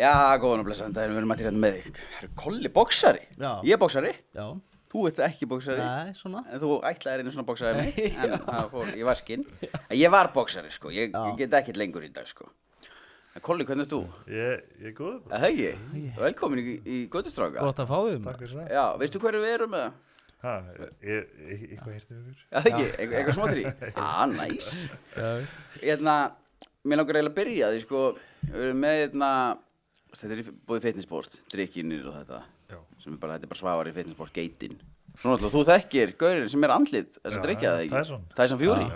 Já, góðan og blessaðan daginn, við erum að með þig. Kolli boxari? Já. Ég er boxari? Já. Þú ert ekki boxari? Nei, svona. En þú ætlaðir einu svona boxari mig, en það fór í vaskinn. En ég var boxari, sko. Ég get ekkert lengur í dag, sko. En Kolli, hvernig þú? Ég er góð. Það hegi. Velkomin í Götustráka. Gott að fá þig. Takk fyrir það. Já, veistu hverju við erum með það? Eitthvað hirtum ykkur? Já, það ekki. Eitthvað smátri? Næs. Mér langar eiginlega að byrja því, sko. Við erum með, þetta er búið fitnessport, drikkinir og þetta. Já. Þetta er bara Svavar í fitnessport, geitin. Svo náttúrulega, þú þekkir gaurinn sem er andlit þess að drikja það ekki? Tyson Fury?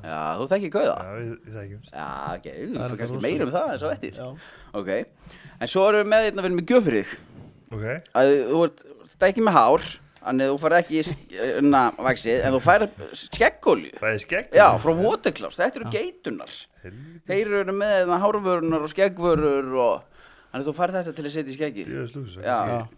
Já, þú þekkir gauða? Já, við þekkjumst. Já, ok, við fyrir kannski meira um það eins og eftir. Já. Ok, en svo erum við með við erum með gjöf fyrir þig. Ok. Að þú ert ekki með hár, þannig þú færð ekki vaxið, en þú færð skeggolju. Fæði skegg? Já, frá Waterklaus, þetta eru geitunar. Þeir eru með hárvörunar og skeggvörur og þannig þú færð þetta til að setja í skeggi.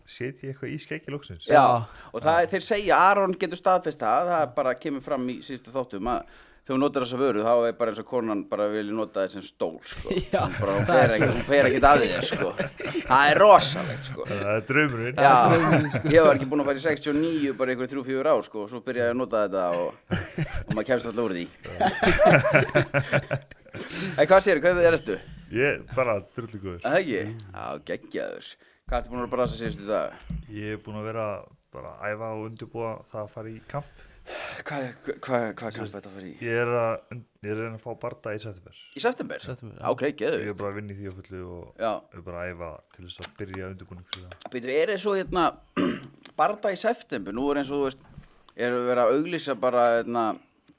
Set ég eitthvað í skeggi loksins? Já, og þeir segja, Aron getur staðfest það bara kemur fram í síðustu þáttum að þegar þú notar þessa vöru, þá er bara eins og konan bara vilja nota þetta sem stól, sko. Já. Hún fer ekkert af þér, sko. Það er rosalegt, sko. Það er draumurinn. Já, ég var ekki búinn að fara í 69 bara einhver 3-4 ár, sko, og svo byrjaði ég að nota þetta og maður kemst alltaf úr því. Hvað segirðu, hvað ertu? Ég bara drullu góður. Það ekki? Já, geggjaður. Hvað ertu búinn að brasa síðustu dag? Ég er búinn að vera bara að æfa og undirbúa það að fara í kamp. Hvað kamp þetta að fara í? Ég er að reyna að fá barda í september. Í september? September, já. Ok, geðugt. Ég er bara að vinna í því á fullu og er bara að æfa til þess að byrja undirbúning fyrir það. Býtu, er svo barda í september? Nú er eins og þú veist, eru verið að auglýsa bara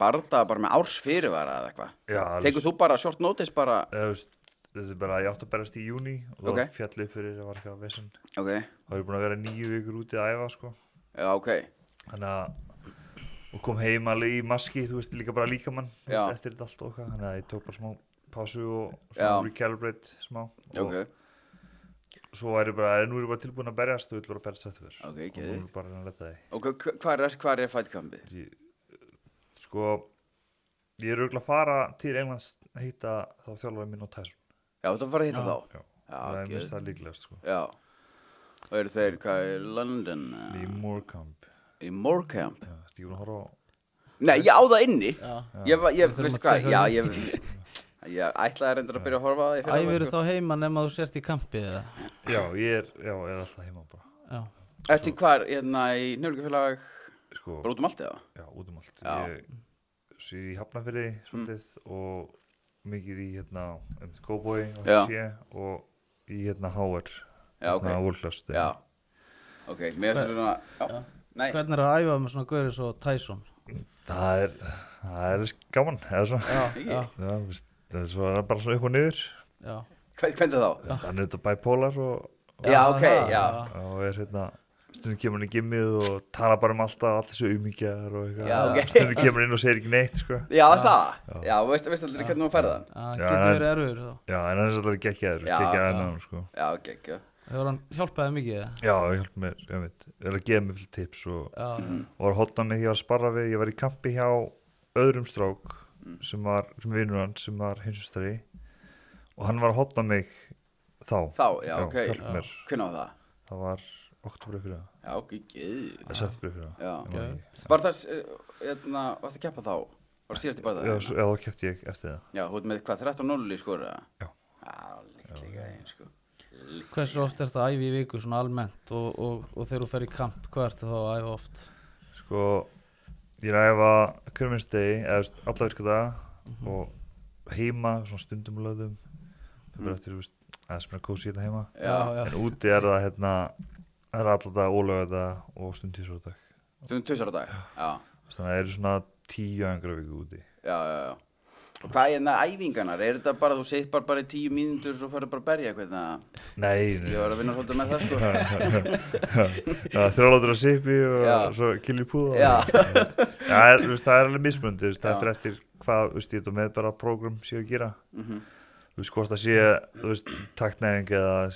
barda bara með árs fyrirvara eða eitthvað? Já. Tekur þú bara short notice bara? Þetta er bara, ég átti að berast í júní og það fjalli upp fyrir að var eitthvað vesen. Ok. Þá er ég búinn að vera 9 vikur úti að æfa, sko. Já, ok. Þannig að, og kom heim alveg í maski, þú veist, líka bara líkamann, eftir þetta allt og eitthvað. Þannig að ég tók bara smá pásu og svona recalibrate smá. Ok. Og svo nú er ég bara tilbúinn að berjast og vil bara berjast eftir þér. Ok, og nú er bara að leta því. Og hvar er fightkampið? Sko, ég er örugglega að fara til Englands að hitta þá þjálfarinn minn og Tyson. Já, þú fara að hitta þá? Já, það er mest það líklegast, sko. Já, og eru þeir, hvað er London? Í Morecambe. Í Morecambe? Já, þetta ekki búin að horfa á... Nei, ég á það inni. Já. Ég veistu hvað, ég ætlaði reyndar að byrja að horfa á það. Æfirðu þá heima nema þú sért í kampi eða? Já, ég er alltaf heima bara. Já. Ertu hvar, í Njörgufélag, sko, bara út um allt eða? Já, út um allt. Já. Ég er í Hafnarfirði svolítið og mikið í Góboi og sé og í HR. Já, ok. Volklast. Já. Ok, mér finnst þetta nei. Hvernig er að æfa með svona gauri svo Tyson? Það er gaman, eða svo. Já. Það er svo bara svona upp og niður. Já. Hvernig þá? Hann er þetta bipolar og Já, ok, já. Og er stundum kemur hann í gimmið og tala bara allt þessu umhyggjar og eitthvað. Já, ok. Stundum kemur hann inn og segir ekki neitt, sko. Já, það? Já, veistu aldrei hvernig þú færði hann? Getur verið erfiður þá? Já, en hann er alltaf geggjaður, geggjaður með hann, sko. Já, geggja. Hefur hann hjálpaði mikið eða? Já, hann hjálpaði mér, ég veit, er að gefa mér fyrir tips og var að holda mig því að sparra við. Ég var í kampi hjá öðrum strák sem vinur hann, sem var heimsmeistari og hann var að holda mig þá. Þá, já, ok. Hjálpa mér. Hvernig var það? Það var október fyrir það. Já, ok, geðið. September fyrir það. Já. Var það, varstu að keppa þá? Var það síðast í barða? Já, þá keppti ég eftir það. Já, þú ert með hvað, 13-0 í skora? Já. Já, líklega einn, sko. Hversu oft er þetta að æfa í viku svona almennt og þegar þú fer í kamp, hvað ertu þá að æfa oft? Sko, ég er að æfa hverjum degi, eða alla virkadag og heima, svona stundum lögðum. Það verður eftir, aðeins mér að kósi hérna heima. Já. En úti er það það er alltaf dag, ólögadag og stund 2 dag. Stund 2 dag? Já. Þannig að það eru svona 10 æfingar á viku úti. Já. Og hvað er æfingarnar? Er þetta bara, þú segir bara í 10 mínútur og svo ferðu bara að berja eitthvað? Nei. Ég var að vinna svolítið með það, sko. Já, 3 látur að sipi og svo killi púða. Já. Það er alveg mismunandi, það er fyrir eftir hvað, ég þetta með bara prógram sé að gera. Þú veist, hvort það sé, taktnæfing eða,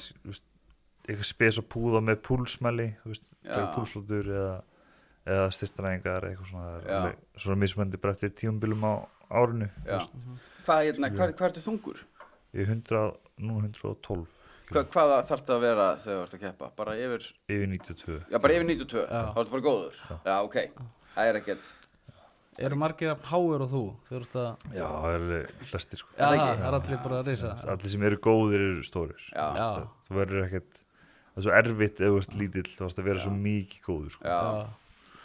eitthvað spes að púða með púlsmæli, taka púlslótur eða styrtaræfingar eða eitthvað svona. Það er alveg svona mismunandi bara eftir tímabilum á árinu. Hvað ertu þungur? Ég er 112. Hvaða þarf það að vera þegar þú ert að keppa? Bara yfir 92. Já, bara yfir 92, Já. þá ertu bara góður. Já, ok, það er ekkert. Eru margir jafn háir og þú? Þú ert að... Já, það er flestir sko. Já, það er allir bara að reysa. Allir sem eru góðir eru stórir. Já. Þú verður ekkert, það er svo erfitt ef þú ert lítill, þú varst að vera svo mikið góður sko. Já, Já.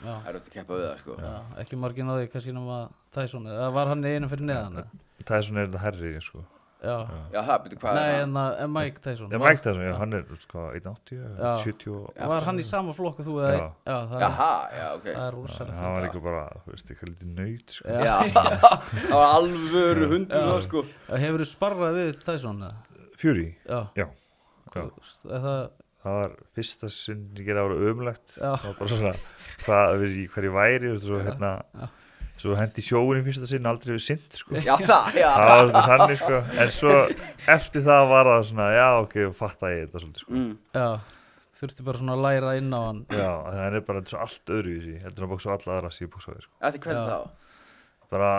það er auðvitað að keppa við það, sko. Já, ekki margir náði kannski nema Tyson, eða var hann í einu fyrir neðan? Tyson er þetta herri sko. Já. Já, það byrju hvað Nei, er það? en Mike Tyson. Já, Mike Tyson, já, hann er sko 1.80, Já. 70 og... Var hann í sama flokku þú eða? Já. Já, það er, Jaha, já, ok. það er rosalegt. Hann var líka bara, þú veist, eitthvað lítið naut sko. Já, það var alvöru hundur það, sko. Hefur þú sparrað við Tyson? eða? Fury, Já. Já. Það, það var fyrsta sinn ég gerði að vera ömulegt. Já. Það var bara svona, hvað, veist ég hver ég væri, þú veist, svo hérna... Svo hendi sjóin í fyrsta sinn aldrei við sint sko. Já, það, já. Það var svona þannig sko. En svo eftir það var það svona, já ok, fatta ég þetta svolítið sko. já, þurfti bara svona að læra inn á hann. Já, það er bara svo allt öðru í þessi. Heldur að bóksa alla aðra sem ég bóksaði sko. Því hvernig þá? Bara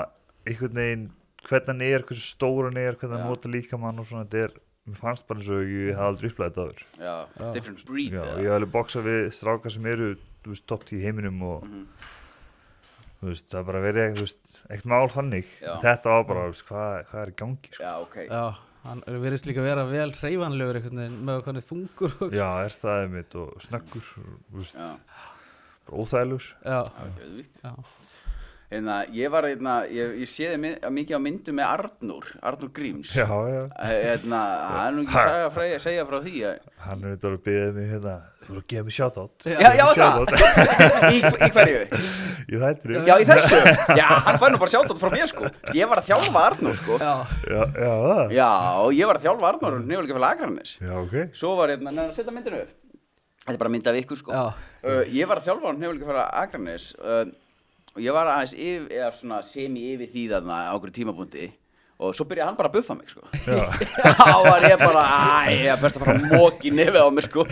einhvern veginn, hvernig hann er, hversu stór hann er, hvernig hann Já. nota líkamann og svona. Þetta er, mér fannst bara eins og ég hafði aldrei upplæðið þetta áður. Já, different breed. Já, eða? ég hef alveg bóksað við strákar sem eru, þú veist, topp 10 í heiminum og þú veist, það er bara verið, þú veist, ekkert mál þannig. Já. Þetta var bara, þú veist, hvað er í gangi sko. Já, ok. Já, hann virðist líka vera vel hreyfanlegur einhvern veginn með hvernig þungur og... Já, er það einmitt og snöggur, þú veist, Já. bara óþægilegur. Já, Já, geðvíkt. já, Ég var, ég séði mikið á myndum með Arnór Gríms. Já, já. Hann er nú ekki segja frá því að... Hann er þetta að beðið mig hérna, þú voru að gefa mig shoutout. Já, það. Í hverju? Í þættinu. Já, í þessu. Já, hann fær nú bara sjátt frá mér, sko. Ég var að þjálfa Arnór, sko. já, Það. Já, ég var að þjálfa Arnór og nefnilega fyrir Akranes. Já, ok. Svo var að setja myndinu upp. Þetta er bara mynd af ykkur, sko. já, Ég var að þjálfa hann nefnilega fyrir Akranes og ég var aðeins semi-yfir því þarna á einhverju tímapunkti og svo byrjaði hann bara að buffa mig, sko. Já. Þá var ég bara, ég er best að fara að móka í nefið á mig, sko.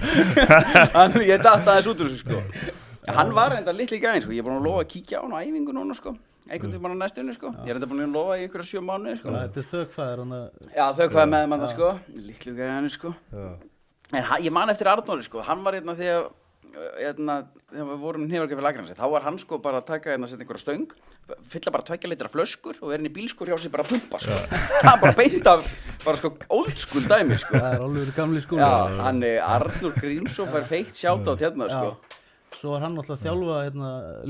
Ég datt aðeins út úr þessu, sko. Hann var enda litli gæðin, sko. Ég er búin að lofa að kíkja á hann á æfingu núna, sko. Einhvern veginn bara á næstunni, sko. Ég er enda búin að lofa í einhverja 7 mánuði, sko. þetta er þökkfæður hann að... Já, þau hvað með mann, sko. Litlu gæðin, sko. Já. En ég man eftir Arnóri, sko. Hann var þegar við vorum Hnefargeir fyrir Akranesi, þá var hann sko bara að taka setja einhverja stöng, fylla bara 2 litra flöskur og vera inn í bílskur hjá sig bara að pumpa, sko. Það bara beint af, bara sko old school dæmi, sko. Það er alveg gamli skóli. Já, hann Arnór Grímsson fær feitt sjátt hérna, sko. Svo var hann alltaf að þjálfa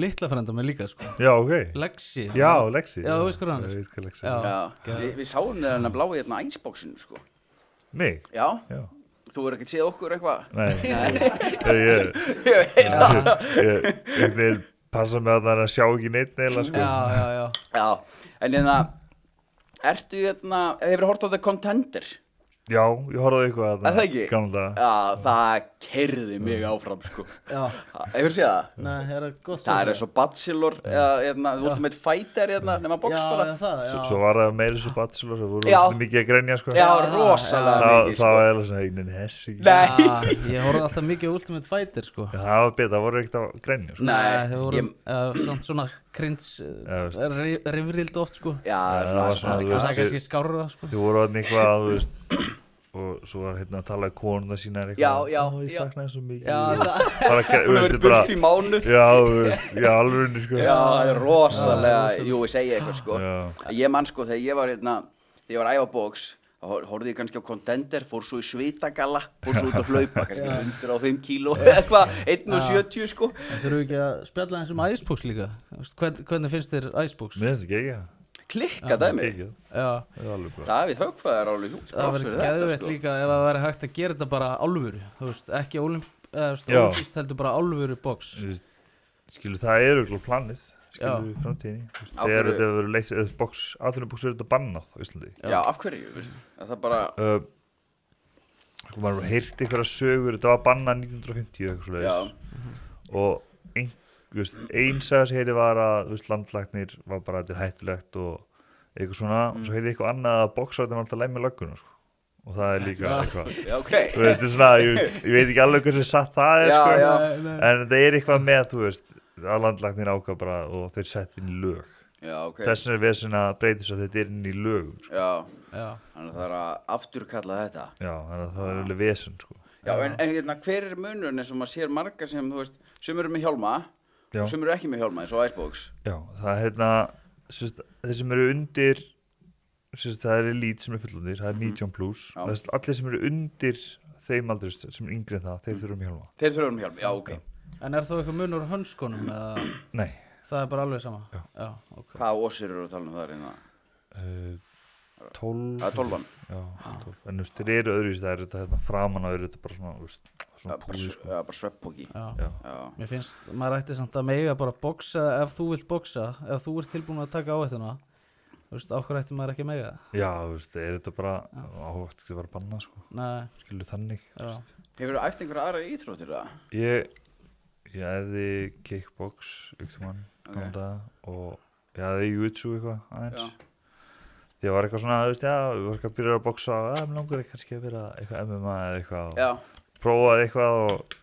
litla frænda með líka, sko. Já, ok. Lexi. Já, Lexi. Já, þú veist hvað hann er. Ég veit hvað Lexi Já. er. Já, við sáum þegar hann að blái hérna iceboxinu, sko. Mig? Já, Já. þú er ekkert séð okkur eitthvað? Nei. Ég veit það. Ég vil passa með að það er að sjá ekki neitt neila, sko. Já. Já, en hefur hort á The Contender? Já, ég horfði á eitthvað Er það ekki? gamla. Já, það keyrði mig áfram, sko. Já. Hefur séð það? Nei, er það gott? Það er eins og Bachelor, þú Ultimate Fighter, nema box bara. Já, það, já. Svo var það meira svo Bachelor, það voru Já. alltaf mikið að grenja, sko. Já, rosalega mikið, Það sko. var eiginlega svona eignin hessi. Nei. Já, ég horfði alltaf mikið á Ultimate Fighter, sko. Já, það var betur, það voru ekkert að grenja, sko. Nei, Þau voru svona krins, rifrildi oft, sko. Já, það var svona, þú Það veist, er kannski skárra, sko. Þið voru að eitthvað, þú veist, og svo var hérna að tala í konuna sína eitthvað. Já, Ó, ég já. saknaði svo mikið. Já, Bara, Hún hefur verið burt í mánuð. Já, þú veist, já, alveg, sko. Já, það er rosalega, jú, ég segi eitthvað, sko. Já. Ég man, sko, þegar ég var að æfa box, þá horfði ég kannski á Contender, fór svo í svitagalla, fór svo út að hlaupa, kannski 105 kíló, eitthvað, 1,70, sko. Það þurfum ekki að spjalla eins Icebox líka. Hvernig finnst þér Icebox? Mér finnst ekki, Klikka dæmi. ekki. Já, Það er alveg bara. Davíð Höggvað er alveg hjúts það verður geðveitt líka ef það væri hægt að gera þetta bara alvöru. Þú veist, ekki Já. ólimpískt heldur bara alvöru box. Skilu, það er auðvitað planið, skilu, Já. framtíðinni. Á Þegar hverju- þetta hefur verið leitt, atvinnubox er þetta bannað á Íslandi. Já, af hverju? Það er bara, Sko, maður hefur heyrt einhverja sögur, þetta var bannað 1950 eitthvað svo já, og ein saga sem heyri var að landlæknir var bara þetta er hættulegt og eitthvað svona og svo heyri eitthvað annað að boxarðin var alltaf læg með lögguna, sko. Og það er líka eitthvað, já, ok. þú veist, þetta er svona, ég veit ekki alveg hversu satt það er, Já, sko, já. en þetta er eitthvað með, þú veist, að landlæknir ákvað bara og þeir sett inn í lög Já, ok. Þess vegna vesen að breyta svo að þetta inn í lögum, sko. Já, þannig að það að afturkalla þetta. Já, þannig að það alveg vesen, sko. Já, en hérna, hver munurinn eins og maður sér margar sem, þú veist, sumir eru með hjálma Já. og sumir eru ekki með hjálma eins og Icebox. Já, það þeir sem eru undir, það er elite sem er fullundir, það er 19 plus. Allir sem eru undir þeim aldrei, sem er yngri en það, þeir þurfa með hjálma. Þeir þurfa með hjálma, já, ok. En er þá eitthvað munur á hönskunum eða? Nei. Það er bara alveg sama? Já. Ok. Hvaða ósir eru að tala um það hérna? 12. Það er 12. Já, 12. En þeir eru öðruvísi, það er þetta hérna framan og þetta bara svona púði, sko. Já, bara sveppóki. Já. Mér finnst, maður ætti samt að mega bara boksa ef þú vilt boksa, ef þú ert tilbúin að taka áhættuna. Þú veist, áhverju ætti maður ekki mega það? Já, þú veist, þetta bara áhætt ekki að vera banna, sko. Nei. Skilur þannig. Hefur þú æft einhverja aðra íþróttir það? Ég hefði kickbox yktumann, og ég hefði jiu-jitsu eitthvað aðeins. Því ég var eitthvað svona, þú veist, við varum eitthvað að byrja að boksa og mér langar kannski að vera eitthvað MMA eða eitthvað og prófaði eitthvað og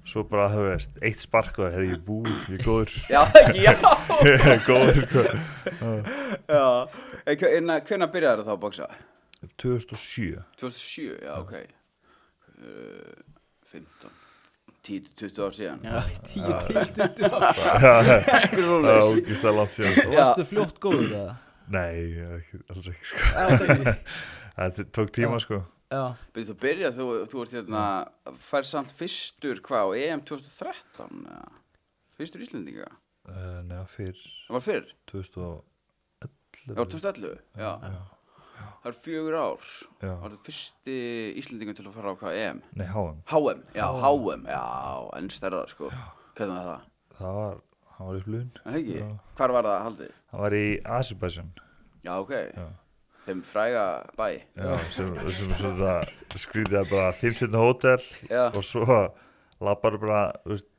svo bara, þú veist, eitt spark og það ég búið, ég er góður. Já, ekki, já. Ég er góður, hvað. Já, en hvenær byrjaði þá að boksa? 2007. 2007, já, ok. 15, 10-20 ár síðan. Já, 10-20 ár. Eitthvað svona. Já, ógeðslega langt síðan. Og varstu fljótt góður eða? Nei, alls ekki, sko. Alls ekki? Það tók tíma, sko. Já. Þú byrjað, þú ert hérna, fær samt fyrstur hvað á EM 2013, eða? Fyrstur Íslendinga? Nei, fyrr. Það var fyrr? 2011. Já, 2011, já. Það 4 ár. Já. Var það fyrsti Íslendingur til að fara á hvað EM? Nei, HM. HM, já, enn stærra, sko. Hvernig var það? Það var upplifun. Ekki? Hvar var það haldið? Það var í Azerbaijan. Já, ok. Já. Þeim fræga bæ. Já, sem svona skrítið bara 5 hótel og svo labbaru bara, þú veist,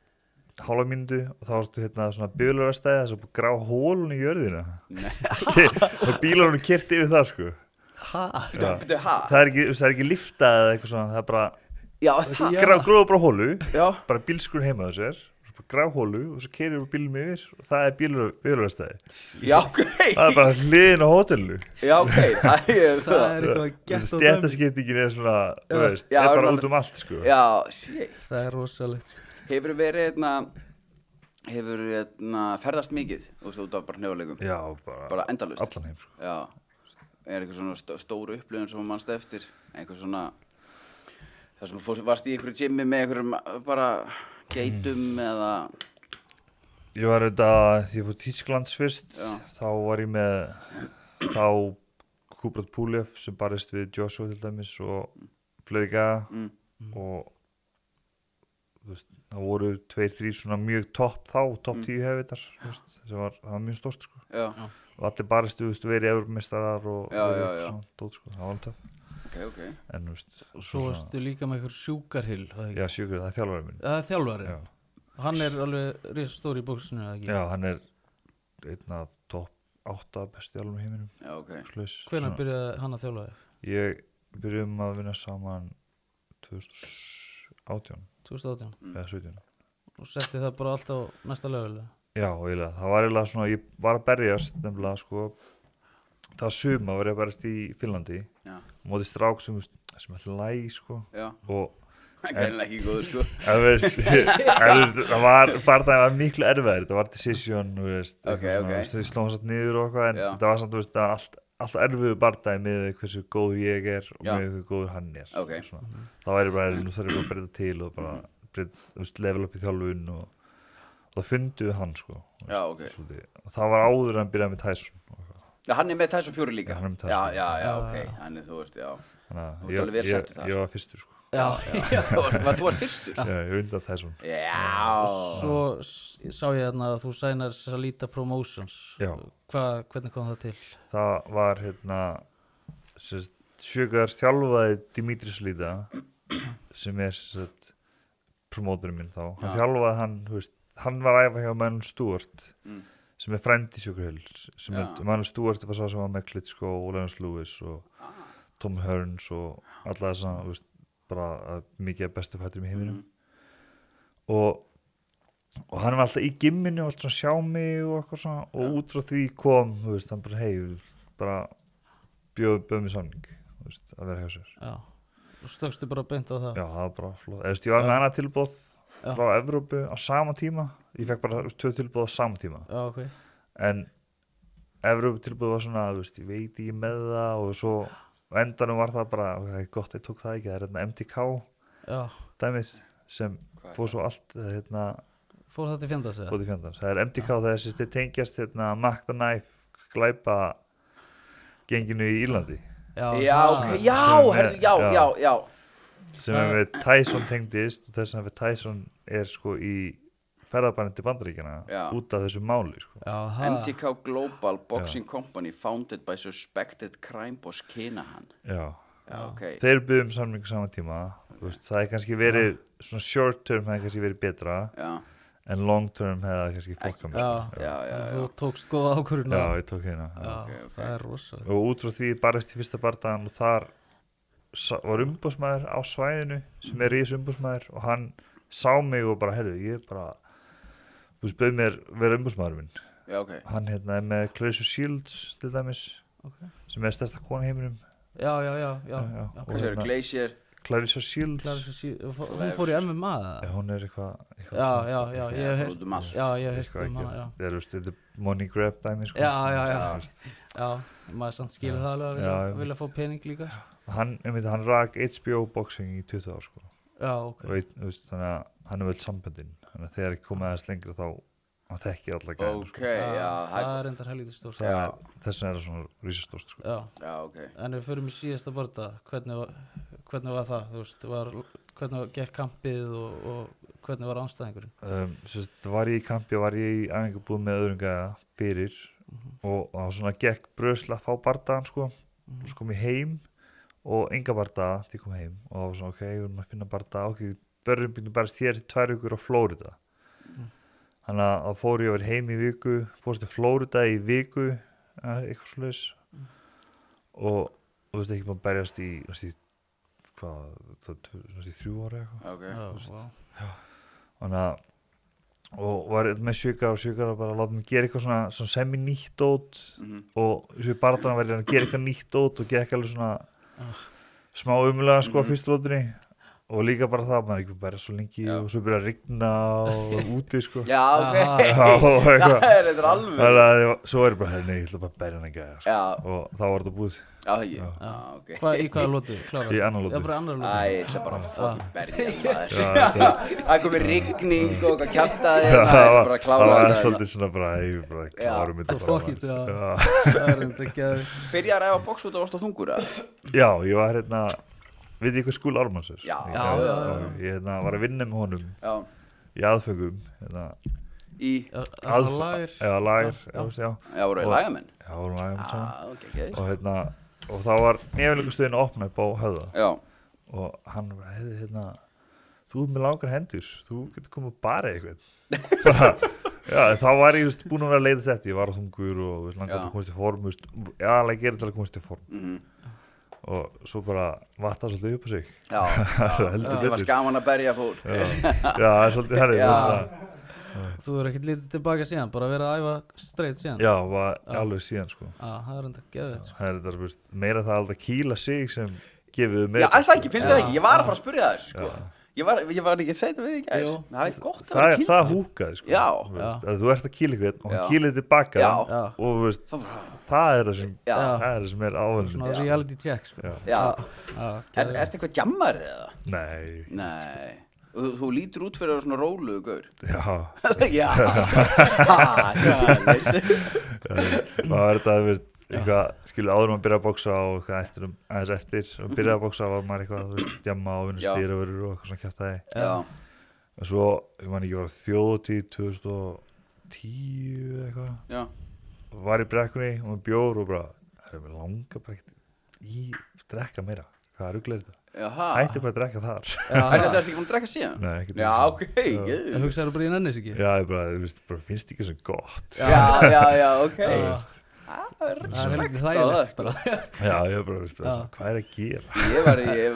hálfa mínútu og þá varstu hérna svona bílurastæði það sem grá hólun í jörðina. Nei. Og bílurinn keyrt yfir það, sko. Ha? Það er ekki liftað eða eitthvað svona, það er bara, já, gróða bara hólu, já. Bara bílskur heima þessir. Grá hólu og svo keyrir við bílum yfir og það er bílurastæði. Já, ok. Það er bara hliðin á hótelinu. Já, ok. Það er eitthvað gett. Stéttaskiptingin er svona, þú veist, það er bara út allt, sko. Já, shit. Það er rosalegt, sko. Hefur verið ferðast mikið, þú veist, út af bara hnjóðleikum? Já, bara endalaust. Allan heim, sko. Já. Er eitthvað svona stóru upplifun sem mannst eftir? Eitthvað svona, það sem varst í einhverju gymmi með einhverjum bara geitum eða? Ég var því ég fór Þýskalands fyrst, þá var ég með Kubrat Pulev sem barist við Joshua til dæmis og fleiri gæða og þú veist, það voru 2-3 svona mjög topp 10 hefðar, það var mjög stórt, sko. Já. Og allir barist, þú veist, verið Evrópumeistarar og svona dót, sko, það var alveg töff. Ok. En, þú veist, og svo varstu líka með einhver Sjúkarhill, það ekki? Já, Sjúkarhill, það er þjálfarinn minn. Það er þjálfarinn? Já. Hann er alveg risastór í bóksinu, eða ekki? Já, hann er einn af topp 8 bestu þjálfarum í heiminum. Já, ok. Hvenær byrjaði hann að þjálfa þig? Ég byrjuðum að vinna saman 2018. 2018? Eða 17. Og setti það bara allt á næsta level? Já, eiginlega. Það var eiginlega svona, ég var að berjast nefnilega, sko. Það var suma, var ég að berjast í Finnlandi. Já. Móti strák sem allir læg, sko. Já. Og það er greinlega ekki góður, sko. Það var, bardaginn var miklu erfiðar. Það var decision, þú veist. Ok. Þau slóðum satt niður og eitthvað, en það var samt, þú veist, það var alltaf erfiðu bardaginn með hversu góður ég er og með hversu góður hann er. Ok. Það væri bara, nú þarf ég bara að breyta til og bara, þú veist, level upp í þjálfun og það fundu við hann, sko. Já, ok. Og það var áður en hann byrjaði með Tyson. Já, hann er með Tyson 4 líka. Hann er með Tyson. Já, ok. Hann er, þú veist, já. Þannig að ég var fyrstur, sko. Já. Þú var fyrstur? Já, ég undan Tyson. Já. Svo sá ég þarna að þú sænar Salita Promotions. Já. Hvernig kom það til? Það var, Sjúkar þjálfaði Dimitri Salita, sem er, promótorinn minn þá. Hann þjálfaði hann, þú veist, hann var að æfa hjá Manuel Stewart sem er frændi Sjúkarhill sem er Manuel Stewart var sá sem var með Klitschko og Lennox Lewis og Tom Hearns og alla þess að, þú veist, bara mikið bestu fætturum í heiminum og og hann var alltaf í gimminu og alltaf svona sjá mig og eitthvað svona og út frá því kom, þú veist, hann bara bara bjöð mér samning, þú veist, að vera hjá sér. Já, og stökkstu bara beint á það. Já, það var bara flott. Ég var með annað tilboð frá Evrópu á sama tíma, ég fekk bara 2 tilboð á sama tíma. Já, ok. En Evrópu tilboð var svona, þú veist, ég veit ekki með það og svo á endanum var það bara, ok, gott, ég tók það ekki, það MTK dæmið sem fór svo allt, Fór það til fjandans, eða? Fór til fjandans. Það MTK þessi þeir tengjast Mac the Knife glæpa genginu í Írlandi. Já, ok, já. Sem við Tyson tengdist og þess að Tyson sko í ferðabanni til Bandaríkjanna út af þessu máli, sko. MTK Global Boxing Company founded by suspected crime boss Kinahan. Já, okay. Þeir byggðum samning saman tíma. Veist, það kannski verið svona short term það kannski verið betra en long term hefði kannski fokkað mér. Þú tókst góða ákvörðun. Já, ég tók hérna. Það er rosalega. Og út frá því barist í fyrsta bardagan og þar var umbúðsmaður á svæðinu sem rís umbúðsmaður og hann sá mig og bara, herru, ég bara þú veist, bauð mér vera umbúðsmaður minn. Já, ok. Hann með Clarissa Shields til dæmis sem stærsta kona heiminum. Já. Hvað séu, Glacier? Clarissa Shields. Hún fór í MMA eða? Hún eitthvað. Já, ég hef heyrst hana, Þetta er money grab dæmi, sko. Já, maður samt skilur það alveg að vilja fá pening líka. Hann rak HBO boxing í 20 ár, sko. Já, ok. Þannig að hann vel samböndin. Þannig að þegar ég komið aðeins lengra þá hann þekkir alla gæðina, sko. Það er reyndar helvítið stórt. Þess vegna það svona rísastórt, sko. Já, ok. En við förum í síðasta barda, hvernig var það? Þú veist, hvernig gekk kampið og hvernig var andstæðingurinn? Var ég í kampi og var ég í æfingabúð með öðrum gæða fyrir og þá svona gekk brösla að fá bardaðan, sko. Svo kom ég heim og enga bardaða því ég kom heim og það var svona, ok, við erum að finna bardaða, ok, börjum byrjum barist hér 2 vikur á Flórida. Þannig að þá fór ég að vera heim í viku, fórst til Flórida í viku, eitthvað svoleiðis og þú veist ekki búin að berjast í, hvað, 3 ára eitthvað. Þannig að, og var með sjúkar og bara láta mig gera eitthvað svona semi-nýtt dót og þessu barðan var ég að gera eitthvað nýtt dót og gekk alveg svona smá umulega, sko, fyrstu lótinni. Og líka bara það, maður ekki bara svo lengi og svo byrja að rigna og úti, sko. Já, ok. Það er alveg. Svo er ég bara, nei, ég ætla bara að berja hann ekki að, sko. Og þá var þetta búið. Já, það ekki. Já, ok. Í hvaða lótu? Í annar lótu. Já, bara annar lótu. Æ, ég ætla bara að fokkin berja maður. Það komið rigning og eitthvað kjaftaði. Það var svolítið svona bara, ég bara klárum þetta bara. Fuck it, það er ekki að... Byrjaði að æfa box út og varst á þungur, eða? Já, ég var veit ég hvað Skúli Ármanns er? Já. Ég var að vinna með honum í aðföngum. Í lager? Já, lager. Já, voru þið lagamenn? Já, voru lagamenn saman. Ok. Og þá var nefnilegastöðin að opna upp á Höfða. Já. Og hann var, þú með langar hendur, þú getur komið bara eitthvað. Já, þá var ég búin að vera að leita þetta. Ég var á þungur og langar að komast í form. Já, alveg gerði til að komast í form. Og svo bara vatta svolítið upp á sig. Já, það var skaman að berja fólk. Já, það er svolítið herrið. Þú er ekkert lítið tilbaka síðan, bara verið að æfa straight síðan? Já, var alveg síðan, sko. Það er enda geðið. Það er þetta, meira það alltaf kýla sig sem gefið með. Já, það ekki, finnst það ekki, ég var að fara að spyrja það, sko. Ég var ekki að segja þetta við ekki æs. Það er gott að vera kýla. Það húkaði, sko. Já. Þú ert að kýla ykkur og hann kýlaði tilbaka og það er það sem er áhengið. Svona reality check, sko. Já. Ertu eitthvað jammar eða? Nei. Þú lítur út fyrir að vera svona róluðu gaur. Já. Það var þetta, eitthvað, skilur, áður maður byrja að boksa og eitthvað aðeins eftir og byrja að boksa var maður eitthvað, djamma og vinna stýravörur og eitthvað svona kjaftaði. Og svo, ég man ekki, var þjóðatíð 2010 eitthvað. Var í brekkunni og með bjór og bara, það er mér langar bara ekkert í drekka meira. Hvað ruglar þetta? Hætti bara að drekka þar. Er þetta ekki búin að drekka síðan? Nei, ekki. Já, ok. Hugsaðu bara í nennis ekki? Já, ég bara finnst ekki svo gott. Já, ok. Það er respekt heldur á þægilegt það, bara. Já, ég bara, veist, hvað er að gera? Ég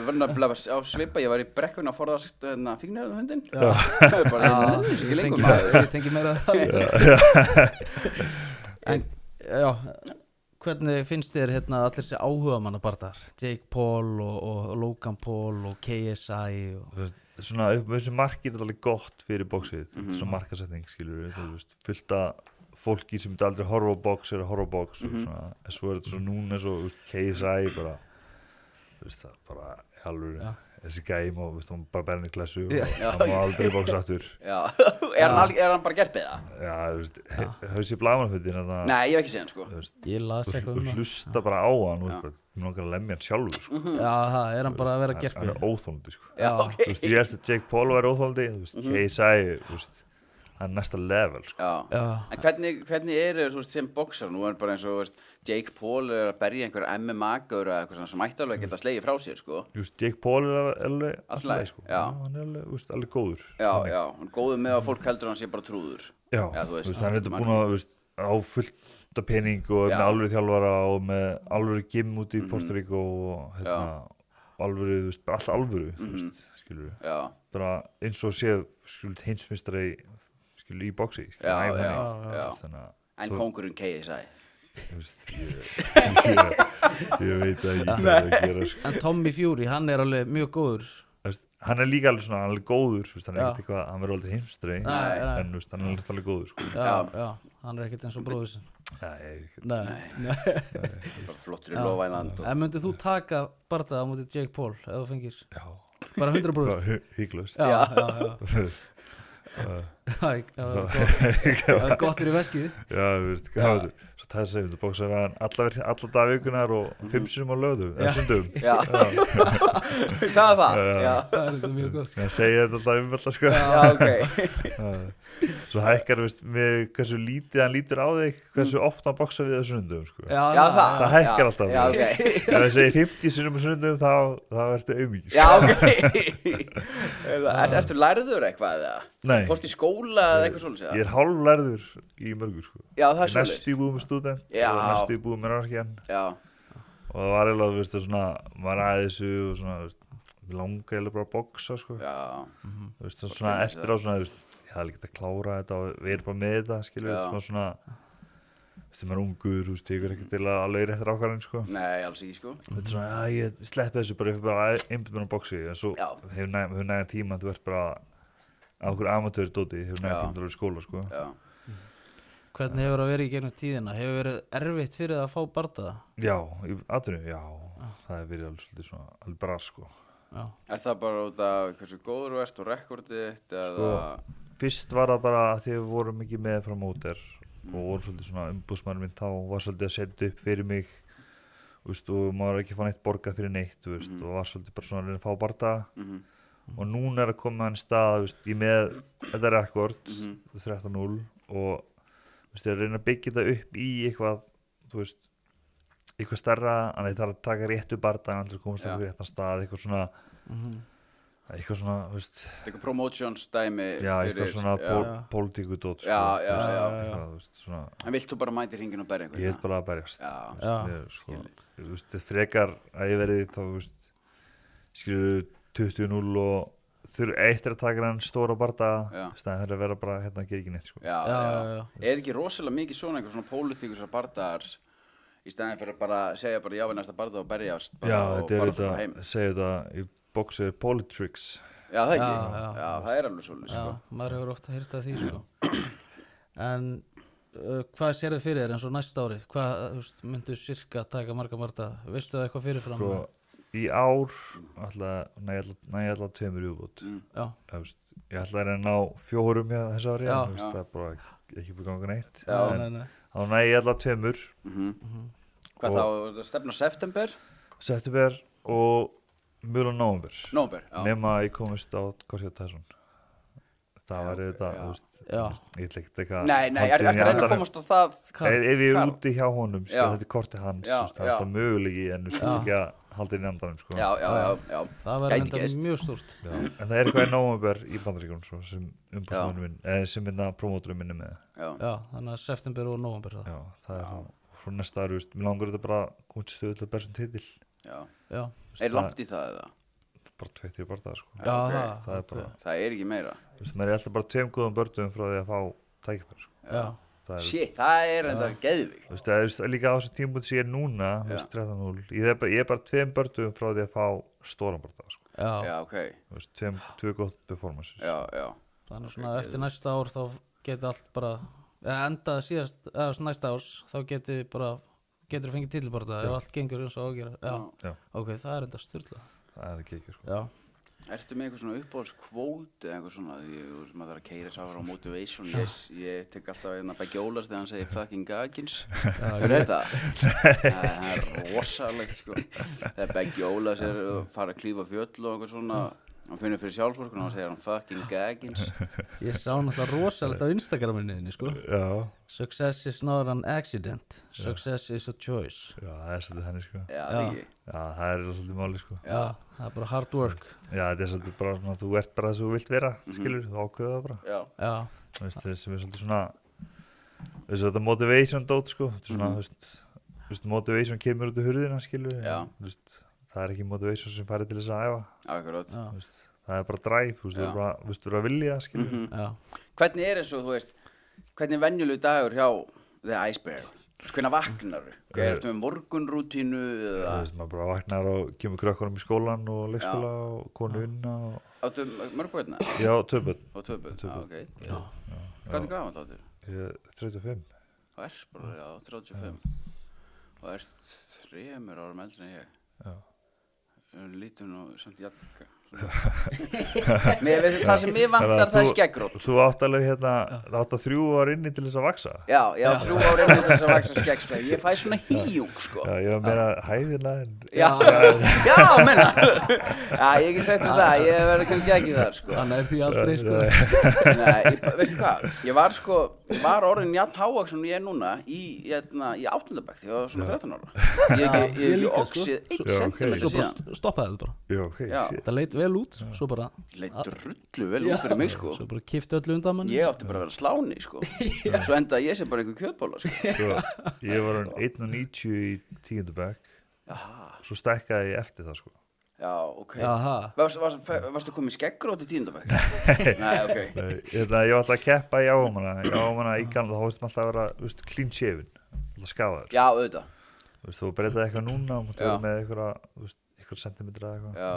var nefnilega á svipa, ég var í brekkun að forðast fíknefnum hundin. Það er bara, ekki lengur maður. Ég tengi meira það líka. En, já, hvernig finnst þér hérna allir þessi áhugamannabardagar? Jake Paul og Logan Paul og KSI og... Svona upp með þessu markir er þetta alveg gott fyrir boxið, svona markasetning, skilur við, fullt að fólki sem þetta aldrei horfa á box er að horfa á box og svona, en svo er þetta svo núna svo, KSI bara, það er bara alveg, þessi gæm og hann bara bæra henni klassu og hann má aldrei boxa aftur. Já, er hann bara gert beða? Já, hefur sér blaðmannafötin að það... Nei, ég hef ekki séð hann, sko. Ég las eitthvað Þú hlusta bara á hann og mér langar að lemja hann sjálfur, sko. Já, það er hann bara að vera gerpi. Hann er óþólandi, sko. Já, ok. Þú veist, ég veist að Jake Paul var óþólandi, KSI, þú veist, hann er næsta level, sko. Já, en hvernig eru þú veist sem boxar? Nú er bara eins og veist, Jake Paul er að berja einhver MMA-gaur eða eitthvað sem ætti alveg að geta slegið frá sér, sko. Just, Jake Paul er alveg alltaf, sko. Já. Hann er alveg góður. Já, hann er góður með að fólk heldur hann sé bara trúður. Já, þú veist, hann er þetta búin að á fullt af pening og með alvöru þjálfara og með alvöru gym út í Puerto Rico og alvöru, þú veist, bara allt alvöru, þú veist, skilur við. Já. Bara eins og sé, skilur við, heimsmeistari í boxi, skilur við. Já. En kóngurinn KSI. Þú veist, ég veit að ég hvað er að gera, sko. En Tommy Fury, hann er alveg mjög góður. Hann er líka alveg svona, hann er alveg góður, hann er ekkert eitthvað, hann verður aldrei heimsmeistari, en þú veist, hann er alveg góður, sko. Já, hann er ekkert eins og bróður sinn. Nei. Bara flottur í lofvænland. En myndið þú taka bardaða á móti Jake Paul ef þú fengir? Já. Bara 100%? Hygglust. Já. Það er gott fyrir veskið. Já, þú veist, hvað var þetta? Svo það segjum, þú bóksaði við hann alla dagvikunar og 5 sinnum á lögðu, eða sundum. Já. Sagði það? Já. Það er þetta mjög gott. Það segja þetta alltaf alltaf, sko. Já, ok. Svo hækkar, veist, með hversu lítið hann lítur á þig, hversu oft hann bóksaði við á sundum, sko. Já, það hækkar alltaf. Já, ok. Ef það segir 50 sinnum á sundum, þá ertu auðmikið, sko. Já, ok. Ertu lærður eitthvað eða? Nei. Fórst í skóla eða eitthvað svona? Ég er hálflærður í mörgu, sko. Já, það er svolítið. Næstu í búið með stúdent og næstu í búið með narkjan. Já. Og það var eiginlega, þú veist, svona, maður aðeins þessu og svona, þú veist, við langar eiginlega bara að boxa, sko. Já. Þú veist, svona eftir á svona, þú veist, ég hafði ekki að klára þetta og við erum bara með þetta, skilur við, svona, þú veist, maður er ungur, þú veist, tekur ekki til að alveg réttir ákvarðin, sko. Nei, alls ekki, sko. Þetta er svona, já, ég sleppi þessu bara, ég fyrir bara einbytt mér á boxi, en svo hefur nægan tíma, þú ert bara á okkur amatörudóti, hefur nægan tíma til að vera í skóla, sko. Já. Hvernig hefur það verið í gegnum tíðina? Hefur verið erfitt fyrir það að fá bardaða? Já, í atvinnu, já, það hefur verið alveg svolítið svona, alveg bra, sko. Já. Er það bara út af hversu góður þú ert og rekordið þitt, eða? Sko, fyrst var það bara að því við vorum ekki með frá móter og vorum svolítið svona umbúðsmaður minn þá var svolítið að setja upp fyrir mig, veist, og maður ekki fá neitt borgað fyrir neitt, veist, og var svolítið bara svona að reyna að fá bardaða. Og núna er að koma hann í stað, veist, ég með þetta rekord, 13-0 og ég er að reyna að byggja þetta upp í eitthvað, þú veist, eitthvað stærra, en ég þarf að taka réttu bardaðan, alltaf komast á réttan stað, eitthvað svona, þú veist. Eitthvað promotions dæmi. Já, eitthvað svona pólitíkudót, sko. Já. Svona. En vilt þú bara mæti hringin og berja einhvern? Ég vil bara að berjast. Já. Þú veist, frekar að ég verið þá, þú veist, skilur 20-0 og eitt að taka hann stóra bardaða staðan þeirra að vera bara hérna að gera ekki neitt, sko. Já. Er ekki rosalega mikið svona einhver svona pólitíkusar bardaðar í staðan fyrir að bara segja bara já við næsta bardaða og berjast bara og fara það heim? Já, segja þetta í boxi politics. Já, það ekki. Já, það er alveg svolítið, sko. Já, maður hefur ofta heyrt af því, sko. En hvað sérðu fyrir þér eins og næsta ári? Hvað, þú veist, myndu sirka taka marga bardaða? Veistu það eitthvað fyrirfram? Sko, í ár næ ég ætla 2 viðbót. Ég ætla að reyna á 4 þessu ári, en það er bara ekki búið ganga neitt. Þá næ ég ætla 2. Hvað þá, stefna september? September og mjögulega nóvember. Nema ég komist á Korsjá Tæsson. Það var þetta, þú veist, ég ætla ekkert eitthvað. Nei, er ekki að reyna að komast á það? Ef ég er úti hjá honum, sko, þetta er kortið hans, það er alltaf mögulegi, en þú veist ekki að halda inn í andanum, sko. Já. Það var enda mjög stórt. En það er eitthvað í nóvember í Bandaríkjunum, svo, sem umbúðsmaðurinn minn, sem promótorinn minn er með. Já, þannig að september og nóvember það. Já, það er frá næsta ári, mér langar þetta bara komið til stöðu til að berja sem titil. Já, langt í það eða? Bara 2-3 bardagar sko. já, það er bara, Það er ekki meira. maður er alltaf bara 2 góðum bördum frá því að fá tækifæri sko. já, Shit, það er enda geðvig. Það er líka á þessu tímabúti sem ég er núna, 13-0, ég er bara 2 bördum frá því að fá stóran bardaga sko. já. Ok. 2 gott performances. Já. Þannig svona eftir næsta ár þá geti allt bara endað síðast, eða næsta árs þá getur fengið titilbarða ef allt gengur eins og ágera. Já. Ok, það er enda styrla. Það er ekki sko. Já. Ertu með eitthvað svona uppáhaldskvót eða eitthvað svona, því maður þarf að keyra sára á motivation, ég tek alltaf einna Beggi Ólafs þegar hann segir fucking Gaggins. Hvernig er þetta? Það er rosalegt sko. Þegar Beggi Ólafs er að fara að klífa fjöll og eitthvað svona, hann finnur fyrir sjálfsvorkun og hann segir hann fucking Gaggins. Ég sá náttúrulega rosalegt á Instagraminniðinni sko. Já. Success is not an accident, success is a choice. Já, það er svolítið henni sko. Já, það ekki. Já, það er svolítið máli sko. Já, það er bara hard work. Já, þetta er svolítið bara svona, þú ert bara þess að þú vilt vera, skilur, þú ákveður það bara. Já. Það sem er svolítið svona, þetta motivation dót sko, þetta er svona, motivation kemur út úr hurðina, skilur. Já. Það er ekki motivation sem farið til þess að æfa. Akkurát. Það er bara drive, þú veist, þú verður að vilja, skilur. Já. Hvernig er eins og, þú veist, hvernig er venjulegur dagur hjá The Iceberg? Hvernig vaknar þú? Ertu með morgunrútínu eða? Maður bara vaknar og kemur krökkunum í skólan og leikskóla og konu vinna. Áttu mörg börn? Já, 2 börn. Og 2 börn, ok. Já. Hvað er gamall áttu? Ég er 35. Það er bara, já, 35. Og ert 3 árum eldri en ég. Já. Lítum nú samt jafnka. Það sem mér vantar það er skeggrót. Þú átt alveg hérna, það átt að 3 ár inni til þess að vaksa. Já, 3 ár inni til þess að vaksa skeggsfæð. Ég fæ svona híjung sko. Já, ég var meira hæðina en... Já, menna. Já, ég get sagt það, ég verður kannski ekki þar sko. Þannig er því aldrei sko. Nei, veistu hvað, ég var orðin jafn hávaxinn og ég er núna í 8. bekk því ég var svona 13 ára. Ég hef ekki oxið 1 centimeter síðan. Stoppaði þetta bara. Já, ok, shit. Það leit vel út, svo bara... Leit drullu vel út fyrir mig sko. Svo bara kipti öllu undan manni. Ég átti bara að vera sláni sko. Svo endaði ég sem bara einhver kjötbóla sko. Ég var 1,90 í 10. bekk. Svo stækkaði ég eftir það sko. Já, ok. Jaha. Varstu komið skeggrót í 10. bekk? Nei, ok. Ég var alltaf að keppa í áhugamanna í gamla, þá hóttum alltaf að vera clean shaven, alltaf skafaður. Já, auðvitað. Þú breytaði eitthvað núna og mútti vera með eitthvað sentimetra eða eitthvað. Já.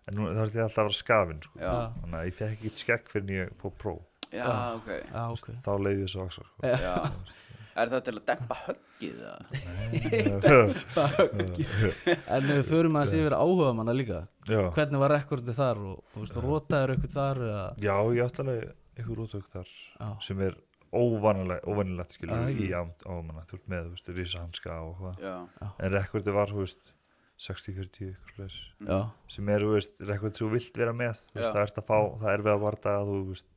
En nú þarf ég alltaf að vera skafinn sko. Já. Þannig að ég fekk ekkert skegg fyrir en ég fór próf. Já, ok. Já, ok. Þá leiði ég svo vaksa sko. Já. Er það til að dempa höggið En við förum aðeins yfir áhugamanna líka. Já. Hvernig var rekordið þar og þú veist, rotaður eitthvað þar eða? Já, ég átti alveg eitthvað rótök þar sem er óvanilegt skilur í áhugamanna. Þú ert með, þú veist, risahanska og hvað. Já. En rekordið var, þú veist, 60-40 eitthvað slags. Já. Sem er, þú veist, rekordið sem þú vilt vera með. Þú veist, það ert að fá, það er við að varta að þú veist,